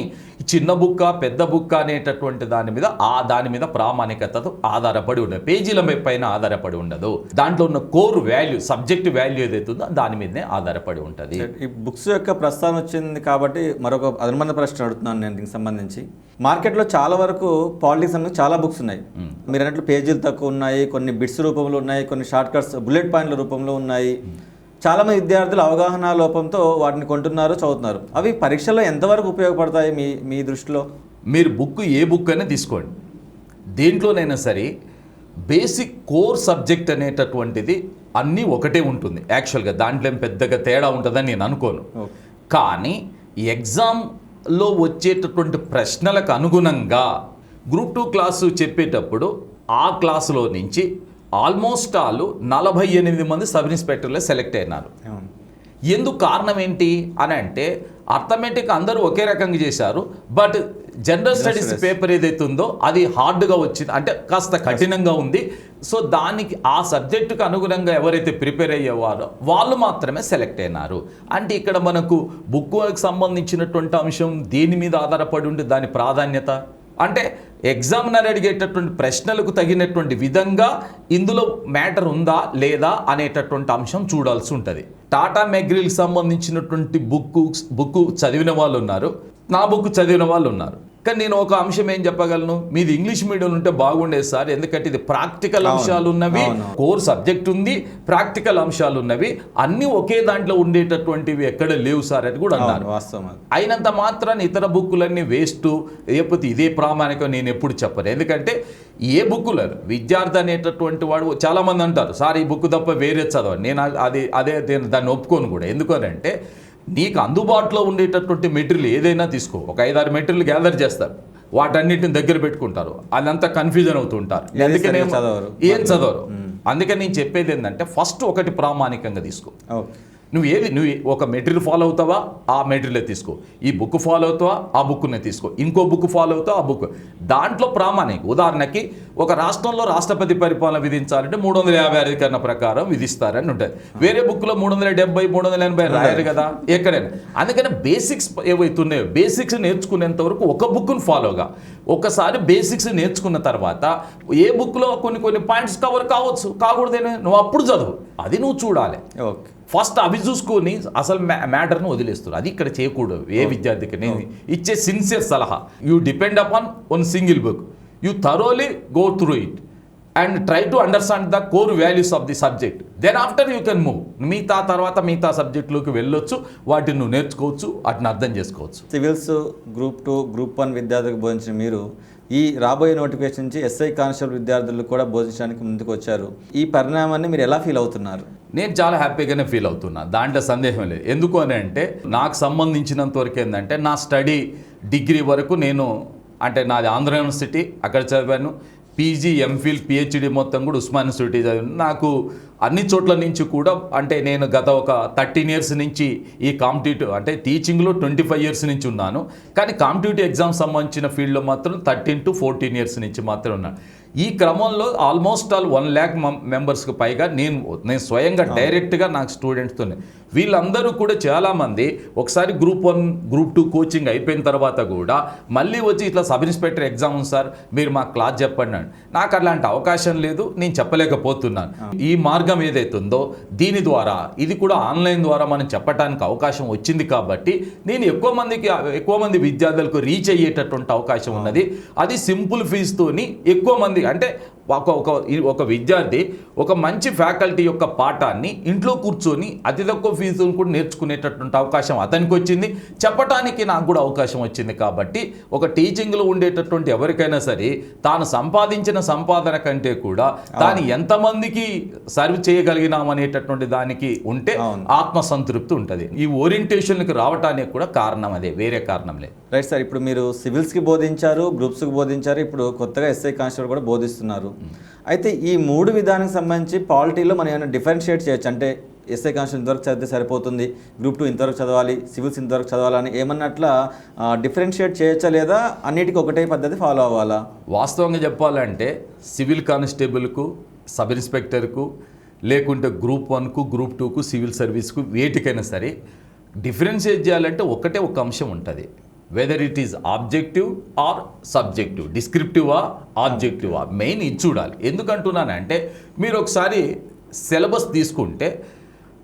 Speaker 3: చిన్న బుక్క పెద్ద బుక్క అనేటటువంటి దాని మీద ప్రామాణికతతో ఆధారపడి ఉండదు, పేజీల పైన ఆధారపడి ఉండదు. దాంట్లో ఉన్న కోర్ వాల్యూ, సబ్జెక్ట్ వాల్యూ ఏదైతుందో దాని మీదనే ఆధారపడి ఉంటుంది.
Speaker 2: ఈ బుక్స్ యొక్క ప్రస్తావన వచ్చింది కాబట్టి మరొక అనుబంధ ప్రశ్న అడుగుతున్నాను నేను దీనికి సంబంధించి. మార్కెట్లో చాలా వరకు పాలిటిక్స్ సంబంధించి చాలా బుక్స్ ఉన్నాయి. మీరు అన్నట్లు పేజీలు తక్కువ ఉన్నాయి, కొన్ని బిట్స్ రూపంలో ఉన్నాయి, కొన్ని షార్ట్ కట్స్ బుల్లెట్ పాయింట్ల రూపంలో ఉన్నాయి. చాలామంది విద్యార్థులు అవగాహన లోపంతో వాటిని కొంటున్నారు, చదువుతున్నారు. అవి పరీక్షల్లో ఎంతవరకు ఉపయోగపడతాయి మీ దృష్టిలో?
Speaker 3: మీరు ఏ బుక్ అయినా తీసుకోండి, దేంట్లోనైనా సరే బేసిక్ కోర్ సబ్జెక్ట్ అనేటటువంటిది అన్నీ ఒకటే ఉంటుంది. యాక్చువల్గా దాంట్లో పెద్దగా తేడా ఉంటుందని నేను అనుకోను. కానీ ఎగ్జామ్లో వచ్చేటటువంటి ప్రశ్నలకు అనుగుణంగా గ్రూప్ 2 క్లాసు చెప్పేటప్పుడు ఆ క్లాసులో నుంచి ఆల్మోస్ట్ 48 మంది సబ్ ఇన్స్పెక్టర్లే సెలెక్ట్ అయినారు. ఎందుకు కారణం ఏంటి అని అంటే అర్థమెటిక్ అందరూ ఒకే రకంగా చేశారు, బట్ జనరల్ స్టడీస్ పేపర్ ఏదైతే ఉందో అది హార్డ్గా వచ్చింది, అంటే కాస్త కఠినంగా ఉంది. సో దానికి ఆ సబ్జెక్టుకు అనుగుణంగా ఎవరైతే ప్రిపేర్ అయ్యేవారో వాళ్ళు మాత్రమే సెలెక్ట్ అయినారు. అంటే ఇక్కడ మనకు బుక్కి సంబంధించినటువంటి అంశం దీని మీద ఆధారపడి ఉండి దాని ప్రాధాన్యత అంటే ఎగ్జామినర్ అడిగేటటువంటి ప్రశ్నలకు తగినటువంటి విధంగా ఇందులో మ్యాటర్ ఉందా లేదా అనేటటువంటి అంశం చూడాల్సి ఉంటుంది. టాటా మెగ్రిల్కి సంబంధించినటువంటి బుక్ చదివిన వాళ్ళు ఉన్నారు, నా బుక్ చదివిన వాళ్ళు ఉన్నారు. కానీ నేను ఒక అంశం ఏం చెప్పగలను, మీది ఇంగ్లీష్ మీడియం ఉంటే బాగుండేది సార్, ఎందుకంటే ఇది ప్రాక్టికల్ అంశాలు ఉన్నవి, కోర్ సబ్జెక్ట్ ఉంది, ప్రాక్టికల్ అంశాలు ఉన్నవి, అన్నీ ఒకే దాంట్లో ఉండేటటువంటివి ఎక్కడ లేవు సార్ అని కూడా అన్నారు. అయినంత మాత్రాన్ని ఇతర బుక్కులన్నీ వేస్ట్, లేకపోతే ఇదే ప్రామాణికం నేను ఎప్పుడు చెప్పను. ఎందుకంటే ఏ బుక్కులు విద్యార్థి అనేటటువంటి వాడు చాలామంది అంటారు సార్ ఈ బుక్ తప్ప వేరే చదవండి, నేను దాన్ని ఒప్పుకోను కూడా. ఎందుకనంటే నీకు అందుబాటులో ఉండేటటువంటి మెటీరియల్ ఏదైనా తీసుకో, ఒక 5-6 మెటీరియల్ గ్యాదర్ చేస్తారు, వాటన్నిటిని దగ్గర పెట్టుకుంటారు, అదంతా కన్ఫ్యూజన్ అవుతుంటారు, అందుకనే ఏం చదవరు. అందుకని నేను చెప్పేది ఏంటంటే ఫస్ట్ ఒకటి ప్రామాణికంగా తీసుకో. నువ్వు ఒక మెటీరియల్ ఫాలో అవుతావా, ఆ మెటీరియల్ తీసుకో. ఈ బుక్ ఫాలో అవుతావా, ఆ బుక్నే తీసుకో. ఇంకో బుక్ ఫాలో అవుతావా, ఆ బుక్. దాంట్లో ప్రామాణిక ఉదాహరణకి ఒక రాష్ట్రంలో రాష్ట్రపతి పరిపాలన విధించాలంటే 350 అధికరణ ప్రకారం విధిస్తారని ఉంటుంది. వేరే బుక్లో 370, 380 రాయరు కదా ఎక్కడైనా. అందుకని బేసిక్స్ ఏవైతున్నాయో బేసిక్స్ నేర్చుకునేంత వరకు ఒక బుక్ను ఫాలోగా. ఒకసారి బేసిక్స్ నేర్చుకున్న తర్వాత ఏ బుక్లో కొన్ని పాయింట్స్ కవర్ కావచ్చు, కాకూడదేనే నువ్వు అప్పుడు చదువు. అది నువ్వు చూడాలి.
Speaker 2: ఓకే.
Speaker 3: ఫస్ట్ అవి చూసుకొని అసలు మ్యాటర్ను వదిలేస్తారు. అది ఇక్కడ చేయకూడదు ఏ విద్యార్థికి. నేను ఇచ్చే సిన్సియర్ సలహా, you depend upon one single book, you thoroughly go through it and try to understand the core values of the subject. Then after you can move. మిగతా సబ్జెక్టులోకి వెళ్ళొచ్చు, వాటిని నువ్వు నేర్చుకోవచ్చు, వాటిని అర్థం చేసుకోవచ్చు.
Speaker 2: సివిల్స్ గ్రూప్ 2, గ్రూప్ 1 విద్యార్థులకు బోధించిన మీరు ఈ రాబోయే నోటిఫికేషన్ నుంచి ఎస్ఐ కానిస్టేబుల్ విద్యార్థులకు కూడా బోధించడానికి ముందుకు వచ్చారు. ఈ పరిణామాన్ని మీరు ఎలా ఫీల్ అవుతున్నారు?
Speaker 3: నేను చాలా హ్యాపీగానే ఫీల్ అవుతున్నా, దాంట్లో సందేహం లేదు. ఎందుకు అని అంటే నాకు సంబంధించినంత వరకు ఏంటంటే నా స్టడీ డిగ్రీ వరకు నేను అంటే నాది ఆంధ్ర యూనివర్సిటీ, అక్కడ చదివాను. పీజీ, ఎంఫిల్, పిహెచ్డి మొత్తం కూడా ఉస్మాన్ యూనివర్సిటీ చదివాను. నాకు అన్ని చోట్ల నుంచి కూడా అంటే నేను గత ఒక 13 ఇయర్స్ నుంచి ఈ కాంపిటేటివ్ అంటే టీచింగ్లో 25 ఇయర్స్ నుంచి ఉన్నాను. కానీ కాంపిటేటివ్ ఎగ్జామ్ సంబంధించిన ఫీల్డ్లో మాత్రం 13 to 14 ఇయర్స్ నుంచి మాత్రం ఉన్నాను. ఈ క్రమంలో ఆల్మోస్ట్ 1 lakh మెంబర్స్కి పైగా నేను స్వయంగా డైరెక్ట్గా నాకు స్టూడెంట్స్తో వీళ్ళందరూ కూడా చాలామంది ఒకసారి గ్రూప్ 1, గ్రూప్ 2 కోచింగ్ అయిపోయిన తర్వాత కూడా మళ్ళీ వచ్చి ఇట్లా సబ్ ఇన్స్పెక్టర్ ఎగ్జామ్ ఉంది సార్, మీరు మా క్లాస్ చెప్పండి అని. నాకు అలాంటి అవకాశం లేదు, నేను చెప్పలేకపోతున్నాను. ఈ మార్గం ఏదైతుందో దీని ద్వారా ఇది కూడా ఆన్లైన్ ద్వారా మనం చెప్పడానికి అవకాశం వచ్చింది కాబట్టి నేను ఎక్కువ మంది విద్యార్థులకు రీచ్ అయ్యేటటువంటి అవకాశం ఉన్నది. అది సింపుల్ ఫీజుతోని ఎక్కువ మంది అంటే ఒక విద్యార్థి ఒక మంచి ఫ్యాకల్టీ యొక్క పాఠాన్ని ఇంట్లో కూర్చొని అతి తక్కువ ఫీజుతో కూడా నేర్చుకునేటటువంటి అవకాశం అతనికి వచ్చింది, చెప్పడానికి నాకు కూడా అవకాశం వచ్చింది. కాబట్టి ఒక టీచింగ్లో ఉండేటటువంటి ఎవరికైనా సరే తాను సంపాదించిన సంపాదన కంటే కూడా తాను ఎంతమందికి సర్వ్ చేయగలిగినాం అనేటటువంటి దానికి ఉంటే ఆత్మసంతృప్తి ఉంటుంది. ఈ ఓరియంటేషన్కి రావడానికి కూడా కారణం అదే, వేరే కారణం లేదు.
Speaker 2: రైట్ సార్, ఇప్పుడు మీరు సివిల్స్కి బోధించారు, గ్రూప్స్కి బోధించారు, ఇప్పుడు కొత్తగా ఎస్ఐ కానిస్టేబుల్ కూడా బోధిస్తున్నారు. అయితే ఈ 3 విధానానికి సంబంధించి పాలిటీలో మనం ఏమైనా డిఫరెన్షియేట్ చేయొచ్చు? అంటే ఎస్ఐ కానిస్టేబుల్ ఇంతవరకు చదివితే సరిపోతుంది, గ్రూప్ 2 ఇంతవరకు చదవాలి, సివిల్స్ ఇంతవరకు చదవాలని ఏమన్నట్లా డిఫరెన్షియేట్ చేయొచ్చా, లేదా అన్నిటికీ ఒకటే పద్ధతి ఫాలో అవ్వాలా?
Speaker 3: వాస్తవంగా చెప్పాలంటే సివిల్ కానిస్టేబుల్కు, సబ్ ఇన్స్పెక్టర్కు, లేకుంటే గ్రూప్ 1కు, గ్రూప్ 2కు, సివిల్ సర్వీస్కు వేటికైనా సరే డిఫరెన్షియేట్ చేయాలంటే ఒకటే ఒక అంశం ఉంటుంది. Whether it is objective or subjective, డిస్క్రిప్టివా ఆబ్జెక్టివా, మెయిన్ ఇది చూడాలి. ఎందుకంటున్నానంటే మీరు ఒకసారి సిలబస్ తీసుకుంటే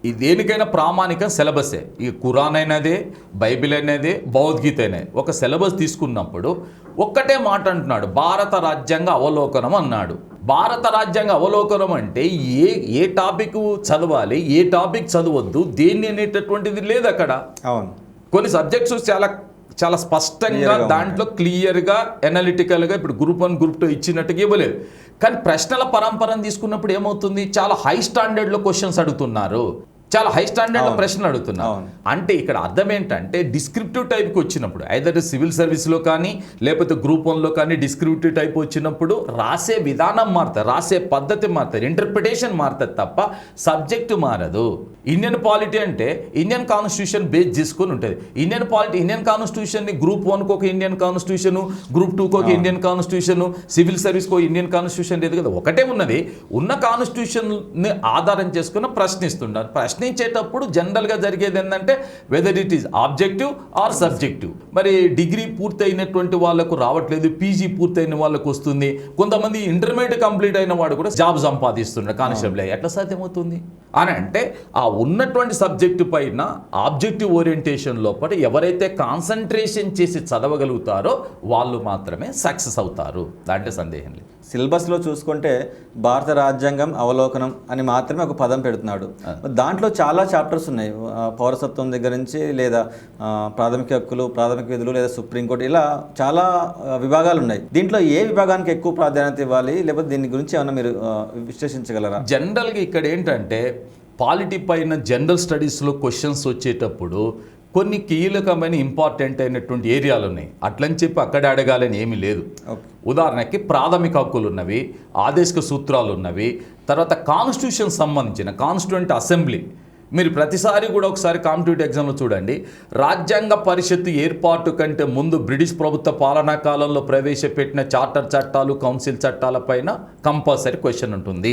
Speaker 3: ఈ దేనికైనా ప్రామాణికం సిలబసే. ఈ ఖురాన్ అయినదే, బైబిల్ అయినదే, భగవద్గీత అయినది. ఒక సిలబస్ తీసుకున్నప్పుడు ఒక్కటే మాట అంటున్నాడు, భారత రాజ్యాంగ అవలోకనం అన్నాడు. భారత రాజ్యాంగ అవలోకనం అంటే ఏ టాపిక్ చదవాలి, ఏ టాపిక్ చదవద్దు, దేన్ని అనేటటువంటిది లేదు అక్కడ.
Speaker 2: అవును,
Speaker 3: కొన్ని సబ్జెక్ట్స్ చాలా స్పష్టంగా దాంట్లో క్లియర్గా ఎనాలిటికల్గా ఇప్పుడు గ్రూప్ 1, గ్రూప్ 2 ఇచ్చినట్టుగా ఇవ్వలేదు. కానీ ప్రశ్నల పరంపరను తీసుకున్నప్పుడు ఏమవుతుంది, చాలా హై స్టాండర్డ్లో క్వశ్చన్స్ అడుగుతున్నారు, చాలా హై స్టాండర్డ్ ప్రశ్నలు అడుగుతున్నారు. అంటే ఇక్కడ అర్థం ఏంటంటే డిస్క్రిప్టివ్ టైప్కి వచ్చినప్పుడు ఐదర్ సివిల్ సర్వీస్లో కానీ లేకపోతే గ్రూప్ 1లో కానీ డిస్క్రిప్టివ్ టైప్ వచ్చినప్పుడు రాసే విధానం మారుతుంది, రాసే పద్ధతి మారుతుంది, ఇంటర్ప్రిటేషన్ మారుతుంది తప్ప సబ్జెక్టు మారదు. ఇండియన్ పాలిటీ అంటే ఇండియన్ కాన్స్టిట్యూషన్ బేస్ చేసుకొని ఉంటుంది. ఇండియన్ కాన్స్టిట్యూషన్ని గ్రూప్ 1కు ఒక ఇండియన్ కాన్స్టిట్యూషను, గ్రూప్ 2కు ఒక ఇండియన్ కాన్స్టిట్యూషను, సివిల్ సర్వీస్కి ఒక ఇండియన్ కాన్స్టిట్యూషన్ లేదు కదా, ఒకటే ఉన్నది. ఉన్న కాన్స్టిట్యూషన్ని ఆధారం చేసుకుని ప్రశ్నిస్తున్నారు. ప్రశ్నించేటప్పుడు జనరల్గా జరిగేది ఏంటంటే whether it is objective or subjective. మరి డిగ్రీ పూర్తయినటువంటి వాళ్ళకు రావట్లేదు, పీజీ పూర్తయిన వాళ్ళకు వస్తుంది, కొంతమంది ఇంటర్మీడియట్ కంప్లీట్ అయిన వాడు కూడా జాబ్ సంపాదిస్తున్నారు కానిస్టేబుల్. ఎట్లా సాధ్యమవుతుంది అని అంటే ఆ ఉన్నటువంటి సబ్జెక్టు పైన ఆబ్జెక్టివ్ ఓరియంటేషన్ లోపల ఎవరైతే కాన్సన్ట్రేషన్ చేసి చదవగలుగుతారో వాళ్ళు మాత్రమే సక్సెస్ అవుతారు, దాంట్లో సందేహం లేదు.
Speaker 2: సిలబస్లో చూసుకుంటే భారత రాజ్యాంగం అవలోకనం అని మాత్రమే ఒక పదం పెడుతున్నాడు. దాంట్లో చాలా చాప్టర్స్ ఉన్నాయి, పౌరసత్వం దగ్గర నుంచి లేదా ప్రాథమిక హక్కులు, ప్రాథమిక విధులు, లేదా సుప్రీంకోర్టు, ఇలా చాలా విభాగాలు ఉన్నాయి. దీంట్లో ఏ విభాగానికి ఎక్కువ ప్రాధాన్యత ఇవ్వాలి, లేకపోతే దీని గురించి ఏమన్నా మీరు విశ్లేషించగలరా?
Speaker 3: జనరల్గా ఇక్కడ ఏంటంటే పాలిటీ పైన జనరల్ స్టడీస్లో క్వశ్చన్స్ వచ్చేటప్పుడు కొన్ని కీలకమైన ఇంపార్టెంట్ అయినటువంటి ఏరియాలు ఉన్నాయి. అట్లని చెప్పి అక్కడ అడగాలని ఏమీ లేదు. ఉదాహరణకి ప్రాథమిక హక్కులు ఉన్నవి, ఆదేశిక సూత్రాలు ఉన్నవి, తర్వాత కాన్స్టిట్యూషన్ సంబంధించిన కాన్స్టిట్యూంట్ అసెంబ్లీ మీరు ప్రతిసారి కూడా ఒకసారి కాంపిటేటివ్ ఎగ్జామ్లో చూడండి, రాజ్యాంగ పరిషత్తు ఏర్పాటు కంటే ముందు బ్రిటిష్ ప్రభుత్వ పాలనా కాలంలో ప్రవేశపెట్టిన చార్టర్ చట్టాలు, కౌన్సిల్ చట్టాలపైన కంపల్సరీ క్వశ్చన్ ఉంటుంది.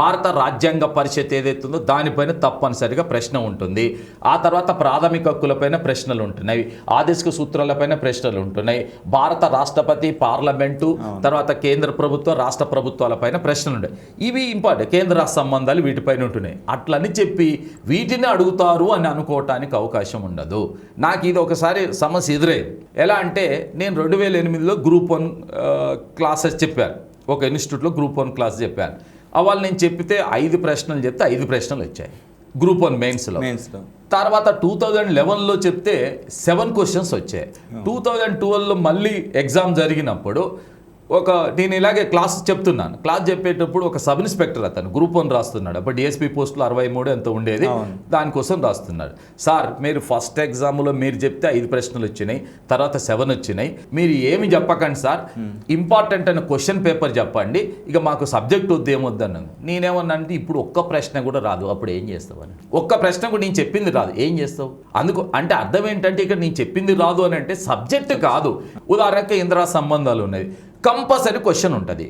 Speaker 3: భారత రాజ్యాంగ పరిషత్ ఏదైతే ఉందో దానిపైన తప్పనిసరిగా ప్రశ్న ఉంటుంది. ఆ తర్వాత ప్రాథమిక హక్కులపైన ప్రశ్నలు ఉంటున్నాయి, ఆదేశిక సూత్రాలపైన ప్రశ్నలు ఉంటున్నాయి, భారత రాష్ట్రపతి, పార్లమెంటు, తర్వాత కేంద్ర ప్రభుత్వం, రాష్ట్ర ప్రభుత్వాలపైన ప్రశ్నలు ఉంటాయి. ఇవి ఇంపార్టెంట్, కేంద్ర రాష్ట్ర సంబంధాలు వీటిపైన ఉంటున్నాయి. అట్లని చెప్పి వీటిని అడుగుతారు అని అనుకోవటానికి అవకాశం ఉండదు. నాకు ఇది ఒకసారి సమస్య ఎదురైంది. ఎలా అంటే, నేను 2008లో గ్రూప్ 1 క్లాసెస్ చెప్పాను, ఒక ఇన్స్టిట్యూట్లో గ్రూప్ 1 క్లాస్ చెప్పాను. అవాళ నేను చెప్పితే 5 ప్రశ్నలు చెప్తే 5 ప్రశ్నలు వచ్చాయి గ్రూప్ 1 మెయిన్స్లో. తర్వాత 2011లో చెప్తే 7 క్వశ్చన్స్ వచ్చాయి. 2012లో మళ్ళీ ఎగ్జామ్ జరిగినప్పుడు నేను ఇలాగే క్లాస్ చెప్తున్నాను. క్లాస్ చెప్పేటప్పుడు ఒక సబ్ ఇన్స్పెక్టర్ అతను గ్రూప్ 1 రాస్తున్నాడు. అప్పుడు డిఎస్పీ పోస్టులు 63 ఎంత ఉండేది, దానికోసం రాస్తున్నాడు. సార్, మీరు ఫస్ట్ ఎగ్జామ్లో మీరు చెప్తే 5 ప్రశ్నలు వచ్చినాయి, తర్వాత 7 వచ్చినాయి, మీరు ఏమి చెప్పకండి సార్, ఇంపార్టెంట్ అయిన క్వశ్చన్ పేపర్ చెప్పండి, ఇక మాకు సబ్జెక్ట్ వద్దు ఏమొద్దన్నాను. నేనేమన్నా అంటే, ఇప్పుడు ఒక్క ప్రశ్న కూడా రాదు, అప్పుడు ఏం చేస్తావు అని. ఒక్క ప్రశ్న కూడా నేను చెప్పింది రాదు, ఏం చేస్తావు? అందుకు అంటే అర్థం ఏంటంటే, ఇక్కడ నేను చెప్పింది రాదు అని అంటే సబ్జెక్ట్ కాదు. ఉదాహరణకి ఇంద్రా సంబంధాలు ఉన్నాయి, కంపల్సరీ క్వశ్చన్ ఉంటుంది,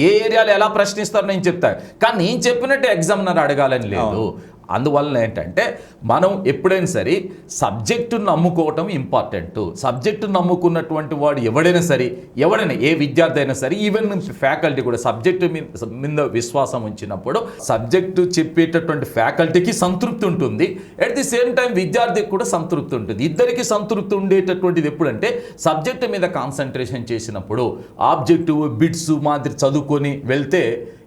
Speaker 3: ఏ ఏరియాలో ఎలా ప్రశ్నిస్తారో నేను చెప్తాను, కానీ నేను చెప్పినట్టు ఎగ్జామినర్ అడగాలని లేదు. అందువలన ఏంటంటే, మనం ఎప్పుడైనా సరే సబ్జెక్టును నమ్ముకోవటం ఇంపార్టెంట్. సబ్జెక్టు నమ్ముకున్నటువంటి వాడు ఎవడైనా ఏ విద్యార్థి అయినా సరే, ఈవెన్ ఫ్యాకల్టీ కూడా సబ్జెక్టు మీద విశ్వాసం ఉంచినప్పుడు సబ్జెక్టు చెప్పేటటువంటి ఫ్యాకల్టీకి సంతృప్తి ఉంటుంది, అట్ ది సేమ్ టైం విద్యార్థికి కూడా సంతృప్తి ఉంటుంది. ఇద్దరికి సంతృప్తి ఉండేటటువంటిది ఎప్పుడంటే, సబ్జెక్టు మీద కాన్సన్ట్రేషన్ చేసినప్పుడు. ఆబ్జెక్టివ్ బిట్స్ మాదిరి చదువుకొని వెళ్తే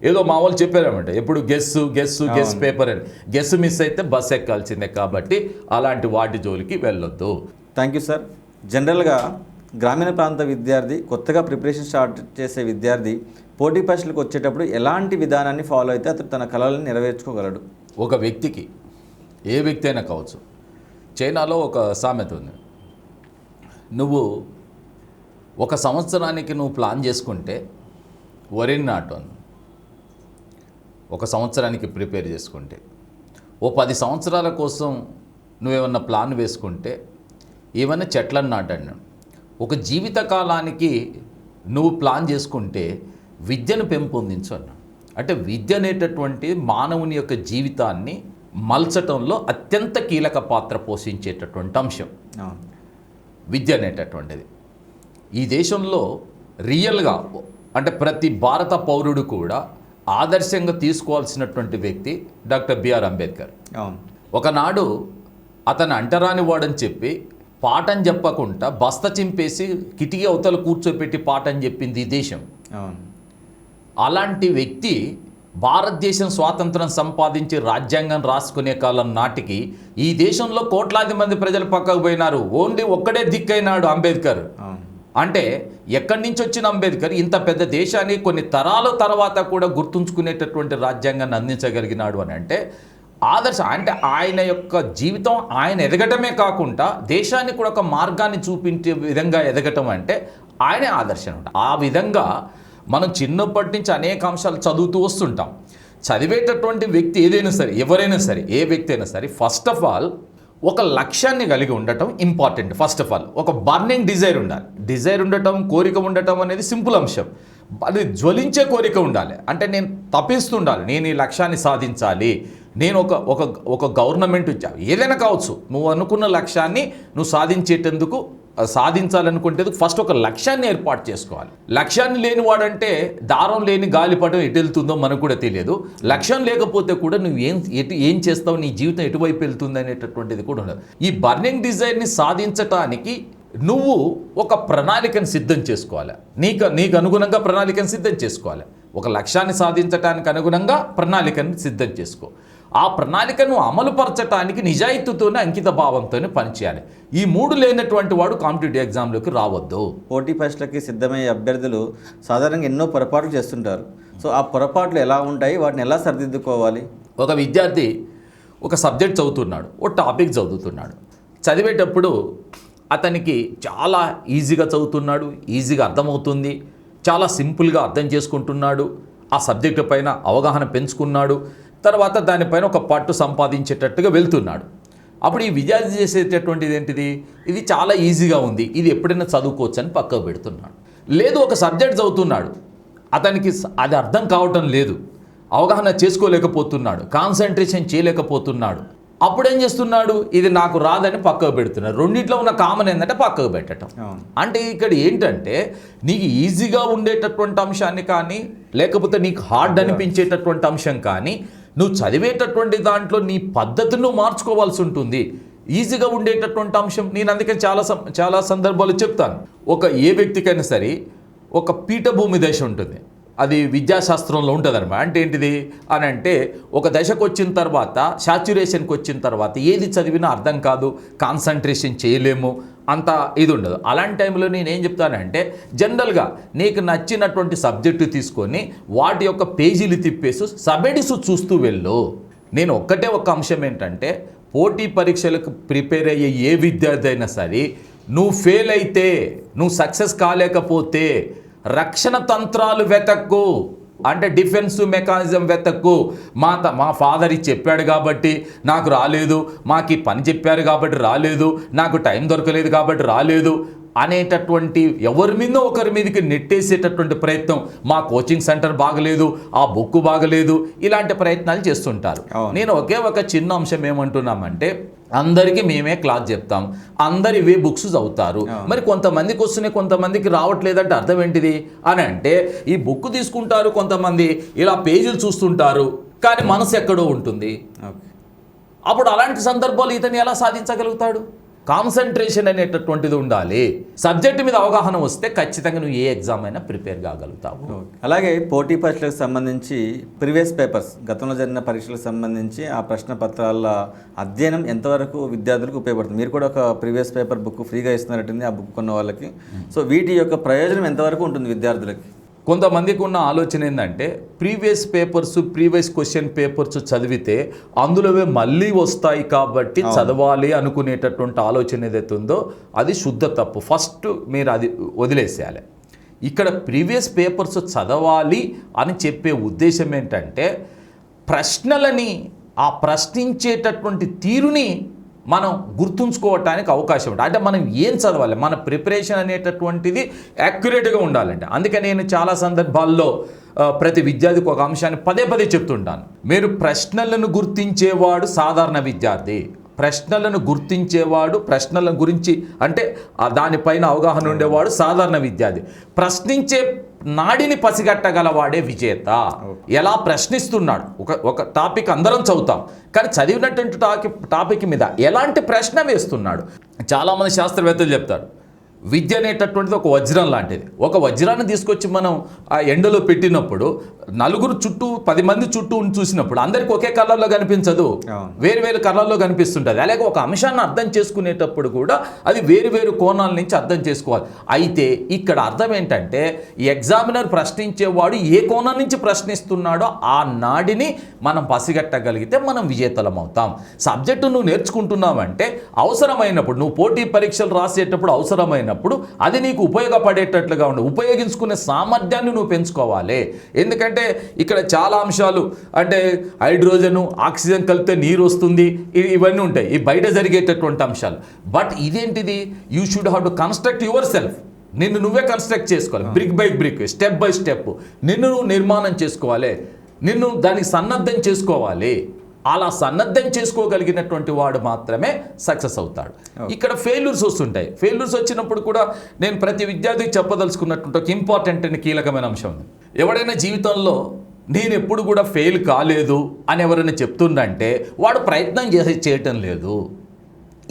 Speaker 3: ఏదో మా వాళ్ళు చెప్పారన్నమాట, ఎప్పుడు గెస్ పేపర్ అని, గెస్ మిస్ అయితే బస్ ఎక్కాల్సిందే. కాబట్టి అలాంటి వాటి జోలికి వెళ్ళొద్దు.
Speaker 2: Thank you sir. జనరల్గా గ్రామీణ ప్రాంత విద్యార్థి, కొత్తగా ప్రిపరేషన్ స్టార్ట్ చేసే విద్యార్థి పోటీ పరీక్షలకు వచ్చేటప్పుడు ఎలాంటి విధానాన్ని ఫాలో అయితే అతను తన కళలను నెరవేర్చుకోగలడు?
Speaker 3: ఒక వ్యక్తికి, ఏ వ్యక్తి అయినా కావచ్చు, చైనాలో ఒక సామెత ఉంది, నువ్వు 1 సంవత్సరానికి నువ్వు ప్లాన్ చేసుకుంటే వరిని నాటు, 1 సంవత్సరానికి ప్రిపేర్ చేసుకుంటే, 10 సంవత్సరాల కోసం నువ్వేమన్నా ప్లాన్ వేసుకుంటే ఏమైనా చెట్లను నాటండి. ఒక జీవితకాలానికి నువ్వు ప్లాన్ చేసుకుంటే విద్యను పెంపొందించు అన్నాడు. అంటే విద్య అనేటటువంటి మానవుని యొక్క జీవితాన్ని మలచటంలో అత్యంత కీలక పాత్ర పోషించేటటువంటి అంశం విద్య అనేటటువంటిది. ఈ దేశంలో రియల్గా అంటే ప్రతి భారత పౌరుడు కూడా ఆదర్శంగా తీసుకోవాల్సినటువంటి వ్యక్తి డాక్టర్ బిఆర్ అంబేద్కర్. ఒకనాడు అతను అంటరాని వాడని చెప్పి పాఠం చెప్పకుండా బస్త చింపేసి కిటికీ అవతల కూర్చోపెట్టి పాఠం చెప్పింది ఈ దేశం. అలాంటి వ్యక్తి భారతదేశం స్వాతంత్రం సంపాదించి రాజ్యాంగం రాసుకునే కాలం నాటికి ఈ దేశంలో కోట్లాది మంది ప్రజలు పక్కకు పోయినారు, ఓన్లీ ఒక్కడే దిక్కైనాడు అంబేద్కర్. అంటే ఎక్కడి నుంచి వచ్చిన అంబేద్కర్ ఇంత పెద్ద దేశాన్ని కొన్ని తరాల తర్వాత కూడా గుర్తుంచుకునేటటువంటి రాజ్యాంగాన్ని అందించగలిగినాడు అని అంటే ఆదర్శం. అంటే ఆయన యొక్క జీవితం ఆయన ఎదగటమే కాకుండా దేశాన్ని కూడా ఒక మార్గాన్ని చూపించే విధంగా ఎదగటం అంటే ఆయనే ఆదర్శం. ఆ విధంగా మనం చిన్నప్పటి నుంచి అనేక అంశాలు చదువుతూ వస్తుంటాం. చదివేటటువంటి వ్యక్తి ఏదైనా సరే, ఎవరైనా సరే, ఏ వ్యక్తి అయినా సరే, ఫస్ట్ ఆఫ్ ఆల్ ఒక లక్ష్యాన్ని కలిగి ఉండటం ఇంపార్టెంట్. ఫస్ట్ ఆఫ్ ఆల్ ఒక బర్నింగ్ డిజైర్ ఉండాలి. డిజైర్ ఉండటం, కోరిక ఉండటం అనేది సింపుల్ అంశం. అది జ్వలించే కోరిక ఉండాలి. అంటే నేను తప్పిస్తుండాలి, నేను ఈ లక్ష్యాన్ని సాధించాలి, నేను ఒక గవర్నమెంట్ ఏదైనా కావచ్చు, నువ్వు అనుకున్న లక్ష్యాన్ని నువ్వు సాధించాలనుకుంటే ఫస్ట్ ఒక లక్ష్యాన్ని ఏర్పాటు చేసుకోవాలి. లక్ష్యాన్ని లేనివాడంటే దారం లేని గాలిపటం ఎటు వెళ్తుందో మనకు కూడా తెలియదు. లక్ష్యం లేకపోతే కూడా నువ్వు ఏం చేస్తావు, నీ జీవితం ఎటువైపు వెళ్తుంది అనేటటువంటిది కూడా ఉండదు. ఈ బర్నింగ్ డిజైర్ని సాధించటానికి నువ్వు ఒక ప్రణాళికను సిద్ధం చేసుకోవాలి. నీకు అనుగుణంగా ప్రణాళికను సిద్ధం చేసుకోవాలి. ఒక లక్ష్యాన్ని సాధించడానికి అనుగుణంగా ప్రణాళికను సిద్ధం చేసుకో. ఆ ప్రణాళికను అమలుపరచడానికి నిజాయితీతోనే, అంకిత భావంతోనే పనిచేయాలి. ఈ 3 లేనటువంటి వాడు కాంపిటేటివ్ ఎగ్జామ్లోకి రావద్దు.
Speaker 2: పోటీ పరీక్షలకి సిద్ధమయ్యే అభ్యర్థులు సాధారణంగా ఎన్నో పొరపాట్లు చేస్తుంటారు. సో ఆ పొరపాట్లు ఎలా ఉంటాయి, వాటిని ఎలా సరిదిద్దుకోవాలి?
Speaker 3: ఒక విద్యార్థి ఒక సబ్జెక్ట్ చదువుతున్నాడు, ఒక టాపిక్ చదువుతున్నాడు. చదివేటప్పుడు అతనికి చాలా ఈజీగా చదువుతున్నాడు, ఈజీగా అర్థమవుతుంది, చాలా సింపుల్గా అర్థం చేసుకుంటున్నాడు, ఆ సబ్జెక్టు పైన అవగాహన పెంచుకున్నాడు. తర్వాత దానిపైన ఒక పట్టు సంపాదించేటట్టుగా వెళ్తున్నాడు. అప్పుడు ఈ విద్యార్థి చేసేటటువంటిది ఏంటిది, ఇది చాలా ఈజీగా ఉంది, ఇది ఎప్పుడైనా చదువుకోవచ్చు అని పక్కకు పెడుతున్నాడు. లేదు, ఒక సబ్జెక్ట్ చదువుతున్నాడు, అతనికి అది అర్థం కావటం లేదు, అవగాహన చేసుకోలేకపోతున్నాడు, కాన్సన్ట్రేషన్ చేయలేకపోతున్నాడు. అప్పుడు ఏం చేస్తున్నాడు, ఇది నాకు రాదని పక్కకు పెడుతున్నాడు. రెండిట్లో ఉన్న కామన్ ఏంటంటే పక్కకు పెట్టడం. అంటే ఇక్కడ ఏంటంటే నీకు ఈజీగా ఉండేటటువంటి అంశాన్ని కానీ లేకపోతే నీకు హార్డ్ అనిపించేటటువంటి అంశం కానీ నువ్వు చదివేటటువంటి దాంట్లో నీ పద్ధతిని నువ్వు మార్చుకోవాల్సి ఉంటుంది. ఈజీగా ఉండేటటువంటి అంశం నేను అందుకే చాలా సందర్భాలు చెప్తాను. ఏ వ్యక్తికైనా సరే ఒక పీఠభూమి దశ ఉంటుంది, అది విద్యాశాస్త్రంలో ఉంటుంది అనమాట. అంటే ఏంటిది అని అంటే ఒక దశకు వచ్చిన తర్వాత, సాచ్యురేషన్కి వచ్చిన తర్వాత ఏది చదివినా అర్థం కాదు, కాన్సన్ట్రేషన్ చేయలేము, అంత ఇది ఉండదు. అలాంటి టైంలో నేను ఏం చెప్తానంటే జనరల్గా నీకు నచ్చినటువంటి సబ్జెక్టు తీసుకొని వాటి యొక్క పేజీలు తిప్పేసి సబెడిసు చూస్తూ వెళ్ళు. నేను ఒక అంశం ఏంటంటే పోటీ పరీక్షలకు ప్రిపేర్ అయ్యే ఏ విద్యార్థి అయినా సరే నువ్వు ఫెయిల్ అయితే, నువ్వు సక్సెస్ కాలేకపోతే రక్షణ తంత్రాలు వెతక్కు, అంటే డిఫెన్స్ మెకానిజం వెతక్కు. మా ఫాదర్ ఇది చెప్పాడు కాబట్టి నాకు రాలేదు, మాకు ఈ పని చెప్పారు కాబట్టి రాలేదు, నాకు టైం దొరకలేదు కాబట్టి రాలేదు అనేటటువంటి ఎవరి మీద ఒకరి మీదకి నెట్టేసేటటువంటి ప్రయత్నం, మా కోచింగ్ సెంటర్ బాగలేదు, ఆ బుక్ బాగలేదు, ఇలాంటి ప్రయత్నాలు చేస్తుంటారు. నేను ఒక చిన్న అంశం ఏమంటున్నామంటే అందరికీ మేమే క్లాస్ చెప్తాం, అందరు ఇవే బుక్స్ చదువుతారు, మరి కొంతమందికి వస్తున్నాయి కొంతమందికి రావట్లేదంటే అర్థం ఏంటిది అని అంటే ఈ బుక్ తీసుకుంటారు కొంతమంది, ఇలా పేజీలు చూస్తుంటారు, కానీ మనసు ఎక్కడో ఉంటుంది. అప్పుడు అలాంటి సందర్భాలు ఇతను ఎలా సాధించగలుగుతాడు? కాన్సన్ట్రేషన్ అనేటటువంటిది ఉండాలి. సబ్జెక్టు మీద అవగాహన వస్తే ఖచ్చితంగా నువ్వు ఏ ఎగ్జామ్ అయినా ప్రిపేర్ కాగలుగుతావు.
Speaker 2: అలాగే పోటీ పరీక్షలకు సంబంధించి ప్రీవియస్ పేపర్స్, గతంలో జరిగిన పరీక్షలకు సంబంధించి ఆ ప్రశ్న పత్రాల అధ్యయనం ఎంతవరకు విద్యార్థులకు ఉపయోగపడుతుంది? మీరు కూడా ఒక ప్రీవియస్ పేపర్ బుక్ ఫ్రీగా ఇస్తున్నారట్టుంది ఆ బుక్ కొన్న వాళ్ళకి. సో వీటి యొక్క ప్రయోజనం ఎంతవరకు ఉంటుంది విద్యార్థులకి?
Speaker 3: కొంతమందికి ఉన్న ఆలోచన ఏంటంటే ప్రీవియస్ క్వశ్చన్ పేపర్స్ చదివితే అందులోవే మళ్ళీ వస్తాయి కాబట్టి చదవాలి అనుకునేటటువంటి ఆలోచన ఏదైతే ఉందో అది శుద్ధ తప్పు. ఫస్ట్ మీరు అది వదిలేసేయాలి. ఇక్కడ ప్రీవియస్ పేపర్స్ చదవాలి అని చెప్పే ఉద్దేశం ఏంటంటే ప్రశ్నలని, ఆ ప్రశ్నించేటటువంటి తీరుని మనం గుర్తుంచుకోవటానికి అవకాశం ఉంటుంది. అంటే మనం ఏం చదవాలి, మన ప్రిపరేషన్ అనేటటువంటిది యాక్యురేట్గా ఉండాలంటే. అందుకే నేను చాలా సందర్భాల్లో ప్రతి విద్యార్థికి ఒక అంశాన్ని పదే చెప్తుంటాను. మీరు ప్రశ్నలను గుర్తించేవాడు సాధారణ విద్యార్థి, ప్రశ్నలను గుర్తించేవాడు, ప్రశ్నల గురించి అంటే దానిపైన అవగాహన ఉండేవాడు సాధారణ విద్యార్థి. ప్రశ్నించే నాడిని పసిగట్టగలవాడే విజేత. ఎలా ప్రశ్నిస్తున్నాడు, ఒక టాపిక్ అందరం చదువుతాం, కానీ చదివినటువంటి టాపిక్ మీద ఎలాంటి ప్రశ్న వేస్తున్నాడు. చాలామంది శాస్త్రవేత్తలు చెప్తారు విద్య అనేటటువంటిది ఒక వజ్రం లాంటిది. ఒక వజ్రాన్ని తీసుకొచ్చి మనం ఆ ఎండలో పెట్టినప్పుడు నలుగురు చుట్టూ 10 మంది చుట్టూ చూసినప్పుడు అందరికి ఒకే కలర్లో కనిపించదు, వేరు కలర్లో కనిపిస్తుంటుంది. అలాగే ఒక అంశాన్ని అర్థం చేసుకునేటప్పుడు కూడా అది వేరు కోణాల నుంచి అర్థం చేసుకోవాలి. అయితే ఇక్కడ అర్థం ఏంటంటే ఎగ్జామినర్ ప్రశ్నించేవాడు ఏ కోణం నుంచి ప్రశ్నిస్తున్నాడో ఆ నాడిని మనం పసిగట్టగలిగితే మనం విజేతలం అవుతాం. సబ్జెక్టు నువ్వు నేర్చుకుంటున్నావంటే అవసరమైనప్పుడు, నువ్వు పోటీ పరీక్షలు రాసేటప్పుడు అవసరమైనప్పుడు అది నీకు ఉపయోగపడేటట్లుగా ఉండు, ఉపయోగించుకునే సామర్థ్యాన్ని నువ్వు పెంచుకోవాలి. ఎందుకంటే ఇక్కడ చాలా అంశాలు, అంటే హైడ్రోజను ఆక్సిజన్ కలిపితే నీరు వస్తుంది, ఇవన్నీ ఉంటాయి, ఈ బయట జరిగేటటువంటి అంశాలు. బట్ ఇదేంటిది, you should have to construct your self. నిన్ను నువ్వే కన్స్ట్రక్ట్ చేసుకోవాలి, brick by brick, step by step నిన్ను నువ్వు నిర్మాణం చేసుకోవాలి, నిన్ను దానికి సన్నద్ధం చేసుకోవాలి. అలా సన్నద్ధం చేసుకోగలిగినటువంటి వాడు మాత్రమే సక్సెస్ అవుతాడు. ఇక్కడ ఫెయిల్యూర్స్ వస్తుంటాయి. ఫెయిల్యూర్స్ వచ్చినప్పుడు కూడా నేను ప్రతి విద్యార్థికి చెప్పదలుచుకున్నటువంటి ఒక ఇంపార్టెంట్ అండ్ కీలకమైన అంశం ఉంది. ఎవడైనా జీవితంలో నేను ఎప్పుడు కూడా ఫెయిల్ కాలేదు అని ఎవరైనా చెప్తుండంటే వాడు ప్రయత్నం చేయటం లేదు.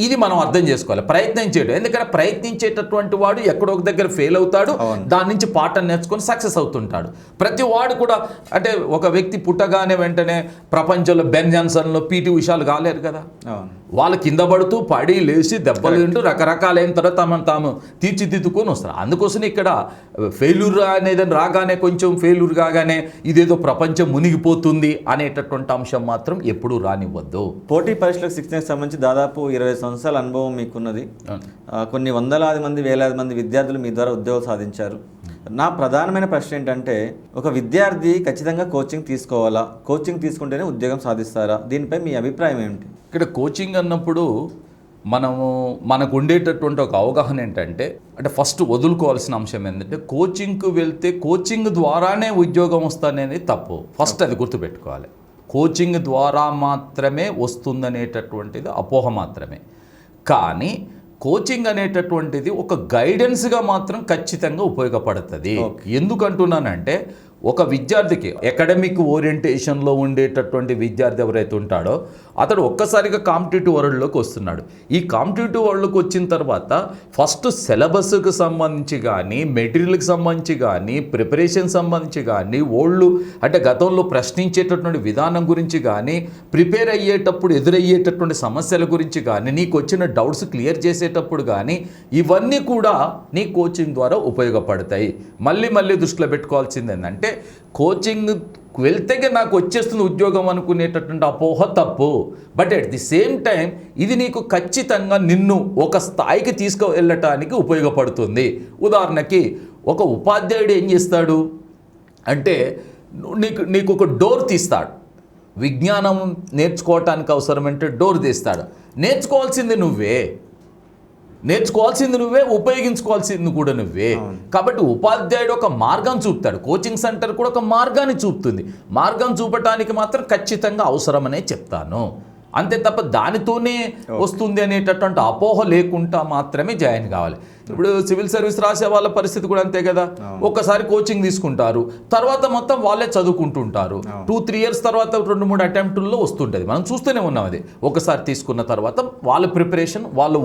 Speaker 3: ఇది మనం అర్థం చేసుకోవాలి, ప్రయత్నం చేయడం. ఎందుకంటే ప్రయత్నించేటటువంటి వాడు ఎక్కడో ఒక దగ్గర ఫెయిల్ అవుతాడు, దాని నుంచి పాఠం నేర్చుకొని సక్సెస్ అవుతుంటాడు. ప్రతి వాడు కూడా, అంటే ఒక వ్యక్తి పుట్టగానే వెంటనే ప్రపంచంలో బెన్ జాన్సన్లో పీటీ ఉషాలు కాలేరు కదా. వాళ్ళు కింద పడుతూ పడి లేచి దెబ్బలు తింటూ రకరకాలైన తర్వాత తాము తీర్చిదిద్దుకొని వస్తారు. అందుకోసం ఇక్కడ ఫెయిల్యూర్ అనేది రాగానే, కొంచెం ఫెయిల్యూర్ కాగానే ఇదేదో ప్రపంచం మునిగిపోతుంది అనేటటువంటి అంశం మాత్రం ఎప్పుడూ రానివ్వద్దు.
Speaker 2: పోటీ పరీక్షలకు శిక్షణకు సంబంధించి దాదాపు 20 సంవత్సరాల అనుభవం మీకున్నది. కొన్ని వందలాది మంది, వేలాది మంది విద్యార్థులు మీ ద్వారా ఉద్యోగం సాధించారు. నా ప్రధానమైన ప్రశ్న ఏంటంటే, ఒక విద్యార్థి ఖచ్చితంగా కోచింగ్ తీసుకోవాలా, కోచింగ్ తీసుకుంటేనే ఉద్యోగం సాధిస్తారా? దీనిపై మీ అభిప్రాయం ఏమిటి?
Speaker 3: ఇక్కడ కోచింగ్ అన్నప్పుడు మనకు ఉండేటటువంటి ఒక అవగాహన ఏంటంటే, అంటే ఫస్ట్ వదులుకోవాల్సిన అంశం ఏంటంటే, కోచింగ్కు వెళ్తే కోచింగ్ ద్వారానే ఉద్యోగం వస్తుందనేది తప్పు. ఫస్ట్ అది గుర్తుపెట్టుకోవాలి. కోచింగ్ ద్వారా మాత్రమే వస్తుందనేటటువంటిది అపోహ మాత్రమే. కానీ కోచింగ్ అనేటటువంటిది ఒక గైడెన్స్గా మాత్రం ఖచ్చితంగా ఉపయోగపడుతుంది. ఎందుకంటున్నానంటే, ఒక విద్యార్థికి అకాడమిక్ ఓరియంటేషన్లో ఉండేటటువంటి విద్యార్థి ఎవరైతే ఉంటాడో అతడు ఒక్కసారిగా కాంపిటేటివ్ వరల్డ్లోకి వస్తున్నాడు. ఈ కాంపిటేటివ్ వరల్డ్లోకి వచ్చిన తర్వాత ఫస్ట్ సిలబస్కి సంబంధించి కానీ, మెటీరియల్కి సంబంధించి కానీ, ప్రిపరేషన్ సంబంధించి కానీ, అంటే గతంలో ప్రశ్నించేటటువంటి విధానం గురించి కానీ, ప్రిపేర్ అయ్యేటప్పుడు ఎదురయ్యేటటువంటి సమస్యల గురించి కానీ, నీకు వచ్చిన డౌట్స్ క్లియర్ చేసేటప్పుడు కానీ, ఇవన్నీ కూడా నీ కోచింగ్ ద్వారా ఉపయోగపడతాయి. మళ్ళీ దృష్టిలో పెట్టుకోవాల్సింది ఏంటంటే, కోచింగ్ వెళ్తే నాకు వచ్చేస్తుంది ఉద్యోగం అనుకునేటటువంటి అపోహ తప్పు. But at the same time ఇది నీకు ఖచ్చితంగా నిన్ను ఒక స్థాయికి తీసుకువెళ్ళటానికి ఉపయోగపడుతుంది. ఉదాహరణకి ఒక ఉపాధ్యాయుడు ఏం చేస్తాడు అంటే, నీకు ఒక డోర్ తీస్తాడు. విజ్ఞానం నేర్చుకోవటానికి అవసరమంటే డోర్ తీస్తాడు. నేర్చుకోవాల్సింది నువ్వే, ఉపయోగించుకోవాల్సింది కూడా నువ్వే. కాబట్టి ఉపాధ్యాయుడు ఒక మార్గం చూపుతాడు, కోచింగ్ సెంటర్ కూడా ఒక మార్గాన్ని చూపుతుంది. మార్గం చూపటానికి మాత్రం ఖచ్చితంగా అవసరమనే చెప్తాను. అంతే తప్ప దానితోనే వస్తుంది అనేటటువంటి అపోహ లేకుండా మాత్రమే జాయిన్ కావాలి. ఇప్పుడు సివిల్ సర్వీస్ రాసే వాళ్ళ పరిస్థితి కూడా అంతే కదా. ఒక్కసారి కోచింగ్ తీసుకుంటారు, తర్వాత మొత్తం వాళ్ళే చదువుకుంటుంటారు. 2-3 years తర్వాత 2-3 అటెంప్టుల్లో వస్తుంటుంది. మనం చూస్తూనే ఉన్నాం. అది ఒకసారి తీసుకున్న తర్వాత వాళ్ళ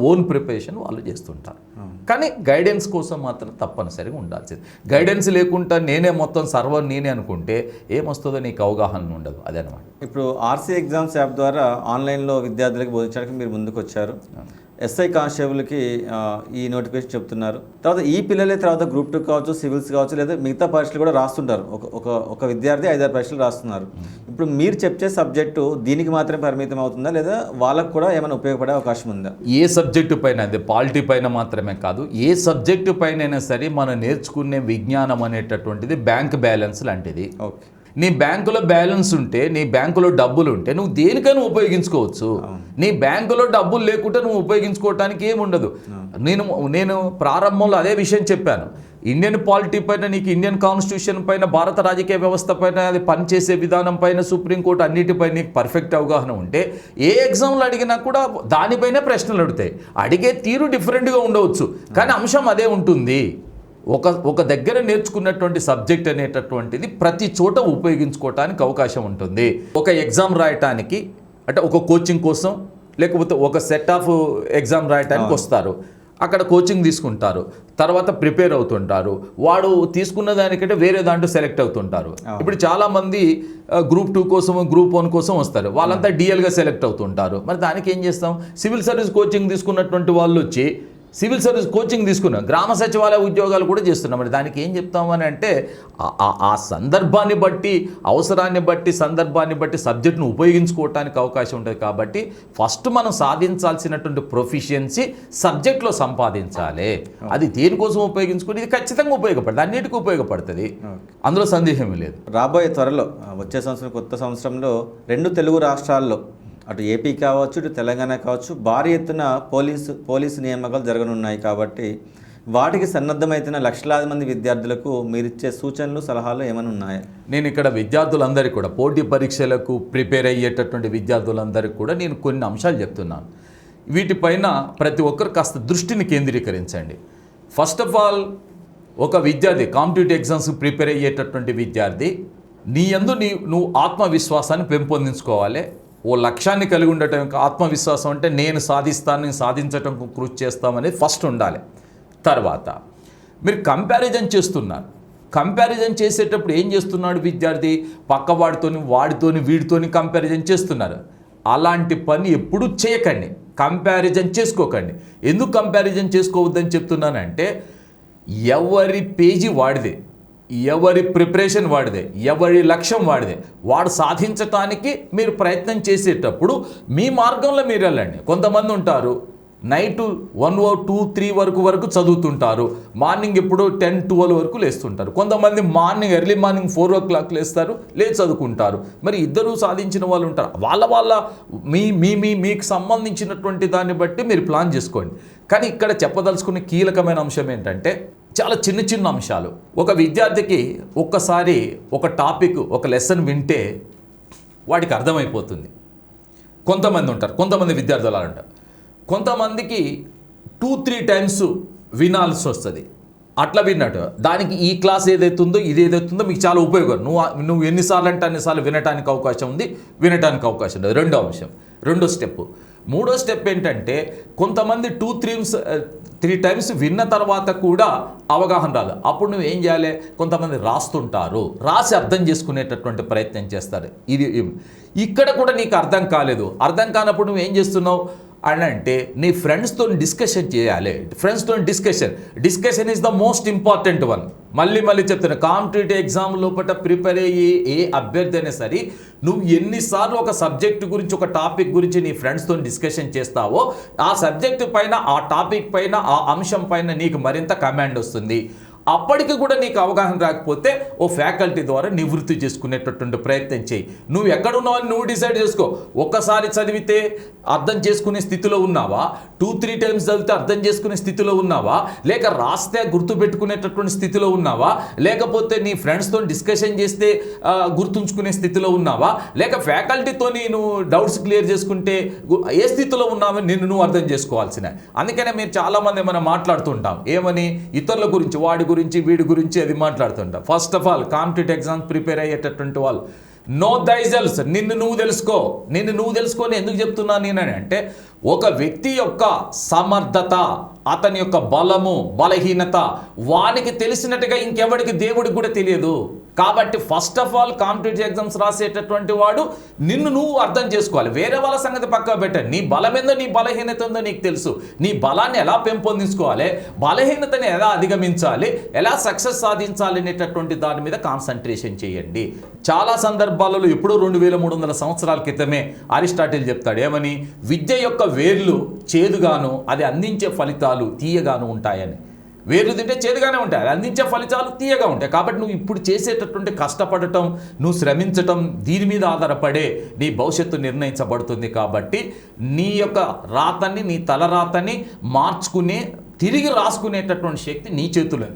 Speaker 3: ఓన్ ప్రిపరేషన్ వాళ్ళు చేస్తుంటారు. కానీ గైడెన్స్ కోసం మాత్రం తప్పనిసరిగా ఉండాల్సింది. గైడెన్స్ లేకుండా నేనే మొత్తం సర్వర్ నేనే అనుకుంటే ఏమొస్తుందో నీకు అవగాహన ఉండదు. అదనమాట.
Speaker 2: ఇప్పుడు ఆర్సీ ఎగ్జామ్స్ యాప్ ద్వారా ఆన్లైన్లో విద్యార్థులకు బోధించడానికి మీరు ముందుకు వచ్చారు. ఎస్ఐ కానిస్టేబుల్కి ఈ నోటిఫికేషన్ చెప్తున్నారు. తర్వాత ఈ పిల్లలే తర్వాత గ్రూప్ 2 కావచ్చు, సివిల్స్ కావచ్చు, లేదా మిగతా పరీక్షలు కూడా రాస్తుంటారు. ఒక విద్యార్థి 5-6 పరీక్షలు రాస్తున్నారు. ఇప్పుడు మీరు చెప్పే సబ్జెక్టు దీనికి మాత్రమే పరిమితం అవుతుందా, లేదా వాళ్ళకు కూడా ఏమైనా ఉపయోగపడే అవకాశం ఉందా?
Speaker 3: ఏ సబ్జెక్టు పైన, అది పాలిటీ పైన మాత్రమే కాదు, ఏ సబ్జెక్టు పైన సరే మనం నేర్చుకునే విజ్ఞానం అనేటటువంటిది బ్యాంక్ బ్యాలెన్స్ లాంటిది.
Speaker 2: ఓకే.
Speaker 3: నీ బ్యాంకులో బ్యాలెన్స్ ఉంటే, నీ బ్యాంకులో డబ్బులు ఉంటే నువ్వు దేనికైనా ఉపయోగించుకోవచ్చు. నీ బ్యాంకులో డబ్బులు లేకుంటే నువ్వు ఉపయోగించుకోవటానికి ఏముండదు. నేను ప్రారంభంలో అదే విషయం చెప్పాను. ఇండియన్ పాలిటీ పైన, నీకు ఇండియన్ కాన్స్టిట్యూషన్ పైన, భారత రాజకీయ వ్యవస్థ పైన, అది పనిచేసే విధానం పైన, సుప్రీంకోర్టు అన్నిటిపై నీకు పర్ఫెక్ట్ అవగాహన ఉంటే ఏ ఎగ్జామ్లో అడిగినా కూడా దానిపైన ప్రశ్నలు అడుగుతాయి. అడిగే తీరు డిఫరెంట్గా ఉండవచ్చు, కానీ అంశం అదే ఉంటుంది. ఒక దగ్గర నేర్చుకున్నటువంటి సబ్జెక్ట్ అనేటటువంటిది ప్రతి చోట ఉపయోగించుకోవటానికి అవకాశం ఉంటుంది. ఒక ఎగ్జామ్ రాయటానికి అంటే ఒక కోచింగ్ కోసం, లేకపోతే ఒక సెట్ ఆఫ్ ఎగ్జామ్ రాయటానికి వస్తారు. అక్కడ కోచింగ్ తీసుకుంటారు, తర్వాత ప్రిపేర్ అవుతుంటారు. వాడు తీసుకున్న దానికంటే వేరే దాంట్లో సెలెక్ట్ అవుతుంటారు. ఇప్పుడు చాలామంది గ్రూప్ 2 కోసం, గ్రూప్ 1 కోసం వస్తారు. వాళ్ళంతా డిఎల్గా సెలెక్ట్ అవుతుంటారు. మరి దానికి ఏం చేస్తాం? సివిల్ సర్వీస్ కోచింగ్ తీసుకున్నటువంటి వాళ్ళు వచ్చి సివిల్ సర్వీస్ కోచింగ్ తీసుకున్నాం, గ్రామ సచివాలయ ఉద్యోగాలు కూడా చేస్తున్నాం. మరి దానికి ఏం చెప్తామని అంటే, ఆ సందర్భాన్ని బట్టి, అవసరాన్ని బట్టి, సందర్భాన్ని బట్టి సబ్జెక్ట్ను ఉపయోగించుకోవటానికి అవకాశం ఉంటుంది. కాబట్టి ఫస్ట్ మనం సాధించాల్సినటువంటి ప్రొఫిషియన్సీ సబ్జెక్ట్లో సంపాదించాలి. అది దేనికోసం ఉపయోగించుకుని ఇది ఖచ్చితంగా ఉపయోగపడుతుంది, అన్నిటికీ ఉపయోగపడుతుంది, అందులో సందేహం లేదు.
Speaker 2: రాబోయే త్వరలో వచ్చే సంవత్సరం, కొత్త సంవత్సరంలో 2 తెలుగు రాష్ట్రాల్లో, అటు ఏపీ కావచ్చు, ఇటు తెలంగాణ కావచ్చు, భారీ ఎత్తున పోలీసు నియామకాలు జరగనున్నాయి. కాబట్టి వాటికి సన్నద్ధమైతున్న లక్షలాది మంది విద్యార్థులకు మీరిచ్చే సూచనలు, సలహాలు ఏమైనా ఉన్నాయా?
Speaker 3: నేను ఇక్కడ విద్యార్థులందరికీ కూడా, పోటీ పరీక్షలకు ప్రిపేర్ అయ్యేటటువంటి విద్యార్థులందరికీ కూడా నేను కొన్ని అంశాలు చెప్తున్నాను. వీటిపైన ప్రతి ఒక్కరు కాస్త దృష్టిని కేంద్రీకరించండి. ఫస్ట్ ఆఫ్ ఆల్, ఒక విద్యార్థి కాంపిటేటివ్ ఎగ్జామ్స్కి ప్రిపేర్ అయ్యేటటువంటి విద్యార్థి నువ్వు ఆత్మవిశ్వాసాన్ని పెంపొందించుకోవాలి. ఓ లక్ష్యాన్ని కలిగి ఉండటం, ఆత్మవిశ్వాసం అంటే నేను సాధించటం కృషి చేస్తామనేది ఫస్ట్ ఉండాలి. తర్వాత మీరు కంపారిజన్ చేస్తున్నారు. కంపారిజన్ చేసేటప్పుడు ఏం చేస్తున్నాడు విద్యార్థి? వాడితోని వీడితోని కంపారిజన్ చేస్తున్నారు. అలాంటి పని ఎప్పుడూ చేయకండి, కంపారిజన్ చేసుకోకండి. ఎందుకు కంపారిజన్ చేసుకోవద్దని చెప్తున్నానంటే, ఎవరి పేజీ వాడిదే, ఎవరి ప్రిపరేషన్ వాడిదే, ఎవరి లక్ష్యం వాడిదే. వాడు సాధించటానికి మీరు ప్రయత్నం చేసేటప్పుడు మీ మార్గంలో మీరు వెళ్ళండి. కొంతమంది ఉంటారు, నైట్ 1, 2, 3 వరకు చదువుతుంటారు. మార్నింగ్ ఎప్పుడో 10, 12 వరకు లేస్తుంటారు. కొంతమంది ఎర్లీ మార్నింగ్ 4 o'clock లేస్తారు, లేచి చదువుకుంటారు. మరి ఇద్దరు సాధించిన వాళ్ళు ఉంటారు. వాళ్ళ మీకు సంబంధించినటువంటి దాన్ని బట్టి మీరు ప్లాన్ చేసుకోండి. కానీ ఇక్కడ చెప్పదలుచుకునే కీలకమైన అంశం ఏంటంటే చాలా చిన్న అంశాలు. ఒక విద్యార్థికి ఒక్కసారి ఒక టాపిక్, ఒక లెసన్ వింటే వాడికి అర్థమైపోతుంది. కొంతమంది విద్యార్థులు అలా ఉంటారు. కొంతమందికి 2-3 times వినాల్సి వస్తుంది. అట్లా విన్నట్టు దానికి ఈ క్లాస్ ఏదైతుందో మీకు చాలా ఉపయోగం. నువ్వు ఎన్నిసార్లు అంటే అన్నిసార్లు వినటానికి అవకాశం ఉంది. రెండో అంశం. రెండో స్టెప్. మూడో స్టెప్ ఏంటంటే కొంతమంది 2-3 times విన్న తర్వాత కూడా అవగాహన రాదు. అప్పుడు నువ్వు ఏం చేయాలి? కొంతమంది రాసి అర్థం చేసుకునేటటువంటి ప్రయత్నం చేస్తారు. ఇక్కడ కూడా నీకు అర్థం కాలేదు. అర్థం కానప్పుడు నువ్వు ఏం చేస్తున్నావు అని అంటే నీ ఫ్రెండ్స్తో డిస్కషన్ చేయాలి. Discussion is the most important one. మళ్ళీ చెప్తున్నా, కాంపిటేటివ్ ఎగ్జామ్ లోపల ప్రిపేర్ అయ్యి ఏ అభ్యర్థి అయినా సరే నువ్వు ఎన్నిసార్లు ఒక సబ్జెక్టు గురించి, ఒక టాపిక్ గురించి నీ ఫ్రెండ్స్తో డిస్కషన్ చేస్తావో ఆ సబ్జెక్టు పైన, ఆ టాపిక్ పైన, ఆ అంశం పైన నీకు మరింత కమాండ్ వస్తుంది. అప్పటికి కూడా నీకు అవగాహన రాకపోతే ఓ ఫ్యాకల్టీ ద్వారా నివృత్తి చేసుకునేటటువంటి ప్రయత్నం చేయి. నువ్వు ఎక్కడున్నావని నువ్వు డిసైడ్ చేసుకో. ఒక్కసారి చదివితే అర్థం చేసుకునే స్థితిలో ఉన్నావా? 2-3 times చదివితే అర్థం చేసుకునే స్థితిలో ఉన్నావా? లేక రాస్తే గుర్తుపెట్టుకునేటటువంటి స్థితిలో ఉన్నావా? లేకపోతే నీ ఫ్రెండ్స్తో డిస్కషన్ చేస్తే గుర్తుంచుకునే స్థితిలో ఉన్నావా? లేక ఫ్యాకల్టీతో నువ్వు డౌట్స్ క్లియర్ చేసుకుంటే ఏ స్థితిలో ఉన్నావని నువ్వు అర్థం చేసుకోవాల్సిన. అందుకనే మీరు చాలామంది మనం మాట్లాడుతుంటాం ఏమని, ఇతరుల గురించి, వాడి గురించి, వీడి గురించి అది మాట్లాడుతుంటాం. First of all competitive exams prepare అయ్యేటటువంటి వాళ్ళు నో థైసెల్ఫ్. నిన్ను నువ్వు తెలుసుకొని ఎందుకు చెప్తున్నాను నేను అంటే, ఒక వ్యక్తి యొక్క సమర్థత, అతని యొక్క బలము, బలహీనత వానికి తెలిసినట్టుగా ఇంకెవడికి, దేవుడికి కూడా తెలియదు. కాబట్టి first of all competitive exams రాసేటటువంటి వాడు నిన్ను నువ్వు అర్థం చేసుకోవాలి. వేరే వాళ్ళ సంగతి పక్కా పెట్టాలి. నీ బలమేందో, నీ బలహీనత ఉందో నీకు తెలుసు. నీ బలాన్ని ఎలా పెంపొందించుకోవాలి, బలహీనతని ఎలా అధిగమించాలి, ఎలా సక్సెస్ సాధించాలి అనేటటువంటి దాని మీద కాన్సన్ట్రేషన్ చేయండి. చాలా సందర్భాలలో ఎప్పుడో 2300 సంవత్సరాల క్రితమే అరిస్టాటిల్ చెప్తాడు ఏమని, విద్య యొక్క వేర్లు చేదుగాను అది అందించే ఫలితాలు తీయగాను ఉంటాయని. వేర్లు తింటే చేదుగానే ఉంటాయి, అది అందించే ఫలితాలు తీయగా ఉంటాయి. కాబట్టి నువ్వు ఇప్పుడు చేసేటటువంటి కష్టపడటం, నువ్వు శ్రమించటం, దీని మీద ఆధారపడే నీ భవిష్యత్తు నిర్ణయించబడుతుంది. కాబట్టి నీ యొక్క రాతని, నీ తలరాతని మార్చుకునే, తిరిగి రాసుకునేటటువంటి శక్తి నీ చేతుల్లో.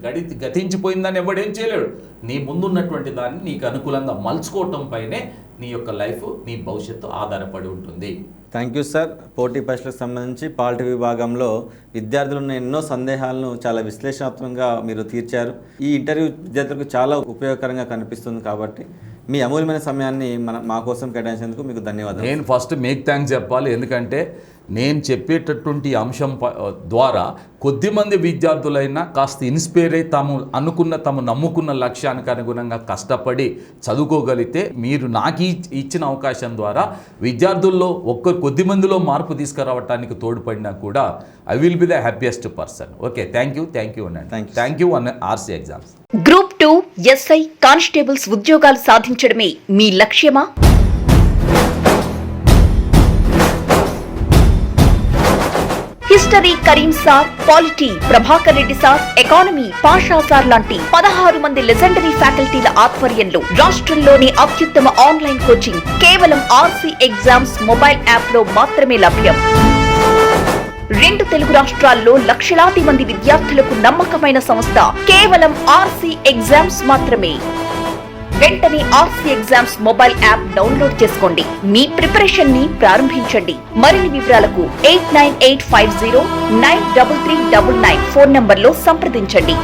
Speaker 3: గతించిపోయిందని ఎవడేం చేయలేడు. నీ ముందున్నటువంటి దాన్ని నీకు అనుకూలంగా మలుచుకోవటం పైనే నీ యొక్క లైఫ్, నీ భవిష్యత్తు ఆధారపడి ఉంటుంది.
Speaker 2: Thank you sir. పోటీ పరీక్షలకు సంబంధించి పాలిటీ విభాగంలో విద్యార్థులు ఉన్న ఎన్నో సందేహాలను చాలా విశ్లేషణాత్మకంగా మీరు తీర్చారు. ఈ ఇంటర్వ్యూ విద్యార్థులకు చాలా ఉపయోగకరంగా కనిపిస్తుంది. కాబట్టి మీ అమూల్యమైన సమయాన్ని మా కోసం కేటాయించేందుకు మీకు ధన్యవాదాలు.
Speaker 3: నేను ఫస్ట్ మీకు థ్యాంక్స్ చెప్పాలి. ఎందుకంటే నేను చెప్పేటటువంటి అంశం ద్వారా కొద్దిమంది విద్యార్థులైనా కాస్త ఇన్స్పైర్ అయి తాము నమ్ముకున్న లక్ష్యానికి అనుగుణంగా కష్టపడి చదువుకోగలిగితే, మీరు నాకు ఇచ్చిన అవకాశం ద్వారా విద్యార్థుల్లో కొద్దిమందిలో మార్పు తీసుకురావడానికి తోడ్పడినా కూడా I will be the happiest person. Okay, thank you అనండి. థ్యాంక్ యూ అన్న RC exams.
Speaker 1: Group 2 SI constables ఉద్యోగాలు సాధించడమే మీ లక్ష్యమా? History Karim sir, polity Prabhakar Reddy sir, economy Pasha sir లాంటి 16 మంది లెజెండరీ ఫ్యాకల్టీల ఆధ్వర్యంలో రాష్ట్రంలోని అత్యుత్తమ ఆన్లైన్ కోచింగ్ కేవలం ఆర్సీ ఎగ్జామ్స్ మొబైల్ యాప్ లో మాత్రమే లభ్యం. 2 తెలుగు రాష్ట్రాల్లో లక్షలాది మంది విద్యార్థులకు నమ్మకమైన సంస్థ కేవలం ఆర్సీ ఎగ్జామ్స్ మాత్రమే. వెంటనే RC exams mobile app download చేసుకోండి. మీ ప్రిపరేషన్ ని ప్రారంభించండి. మరిన్ని వివరాలకు 8985093399 ఫోన్ నంబర్లో సంప్రదించండి.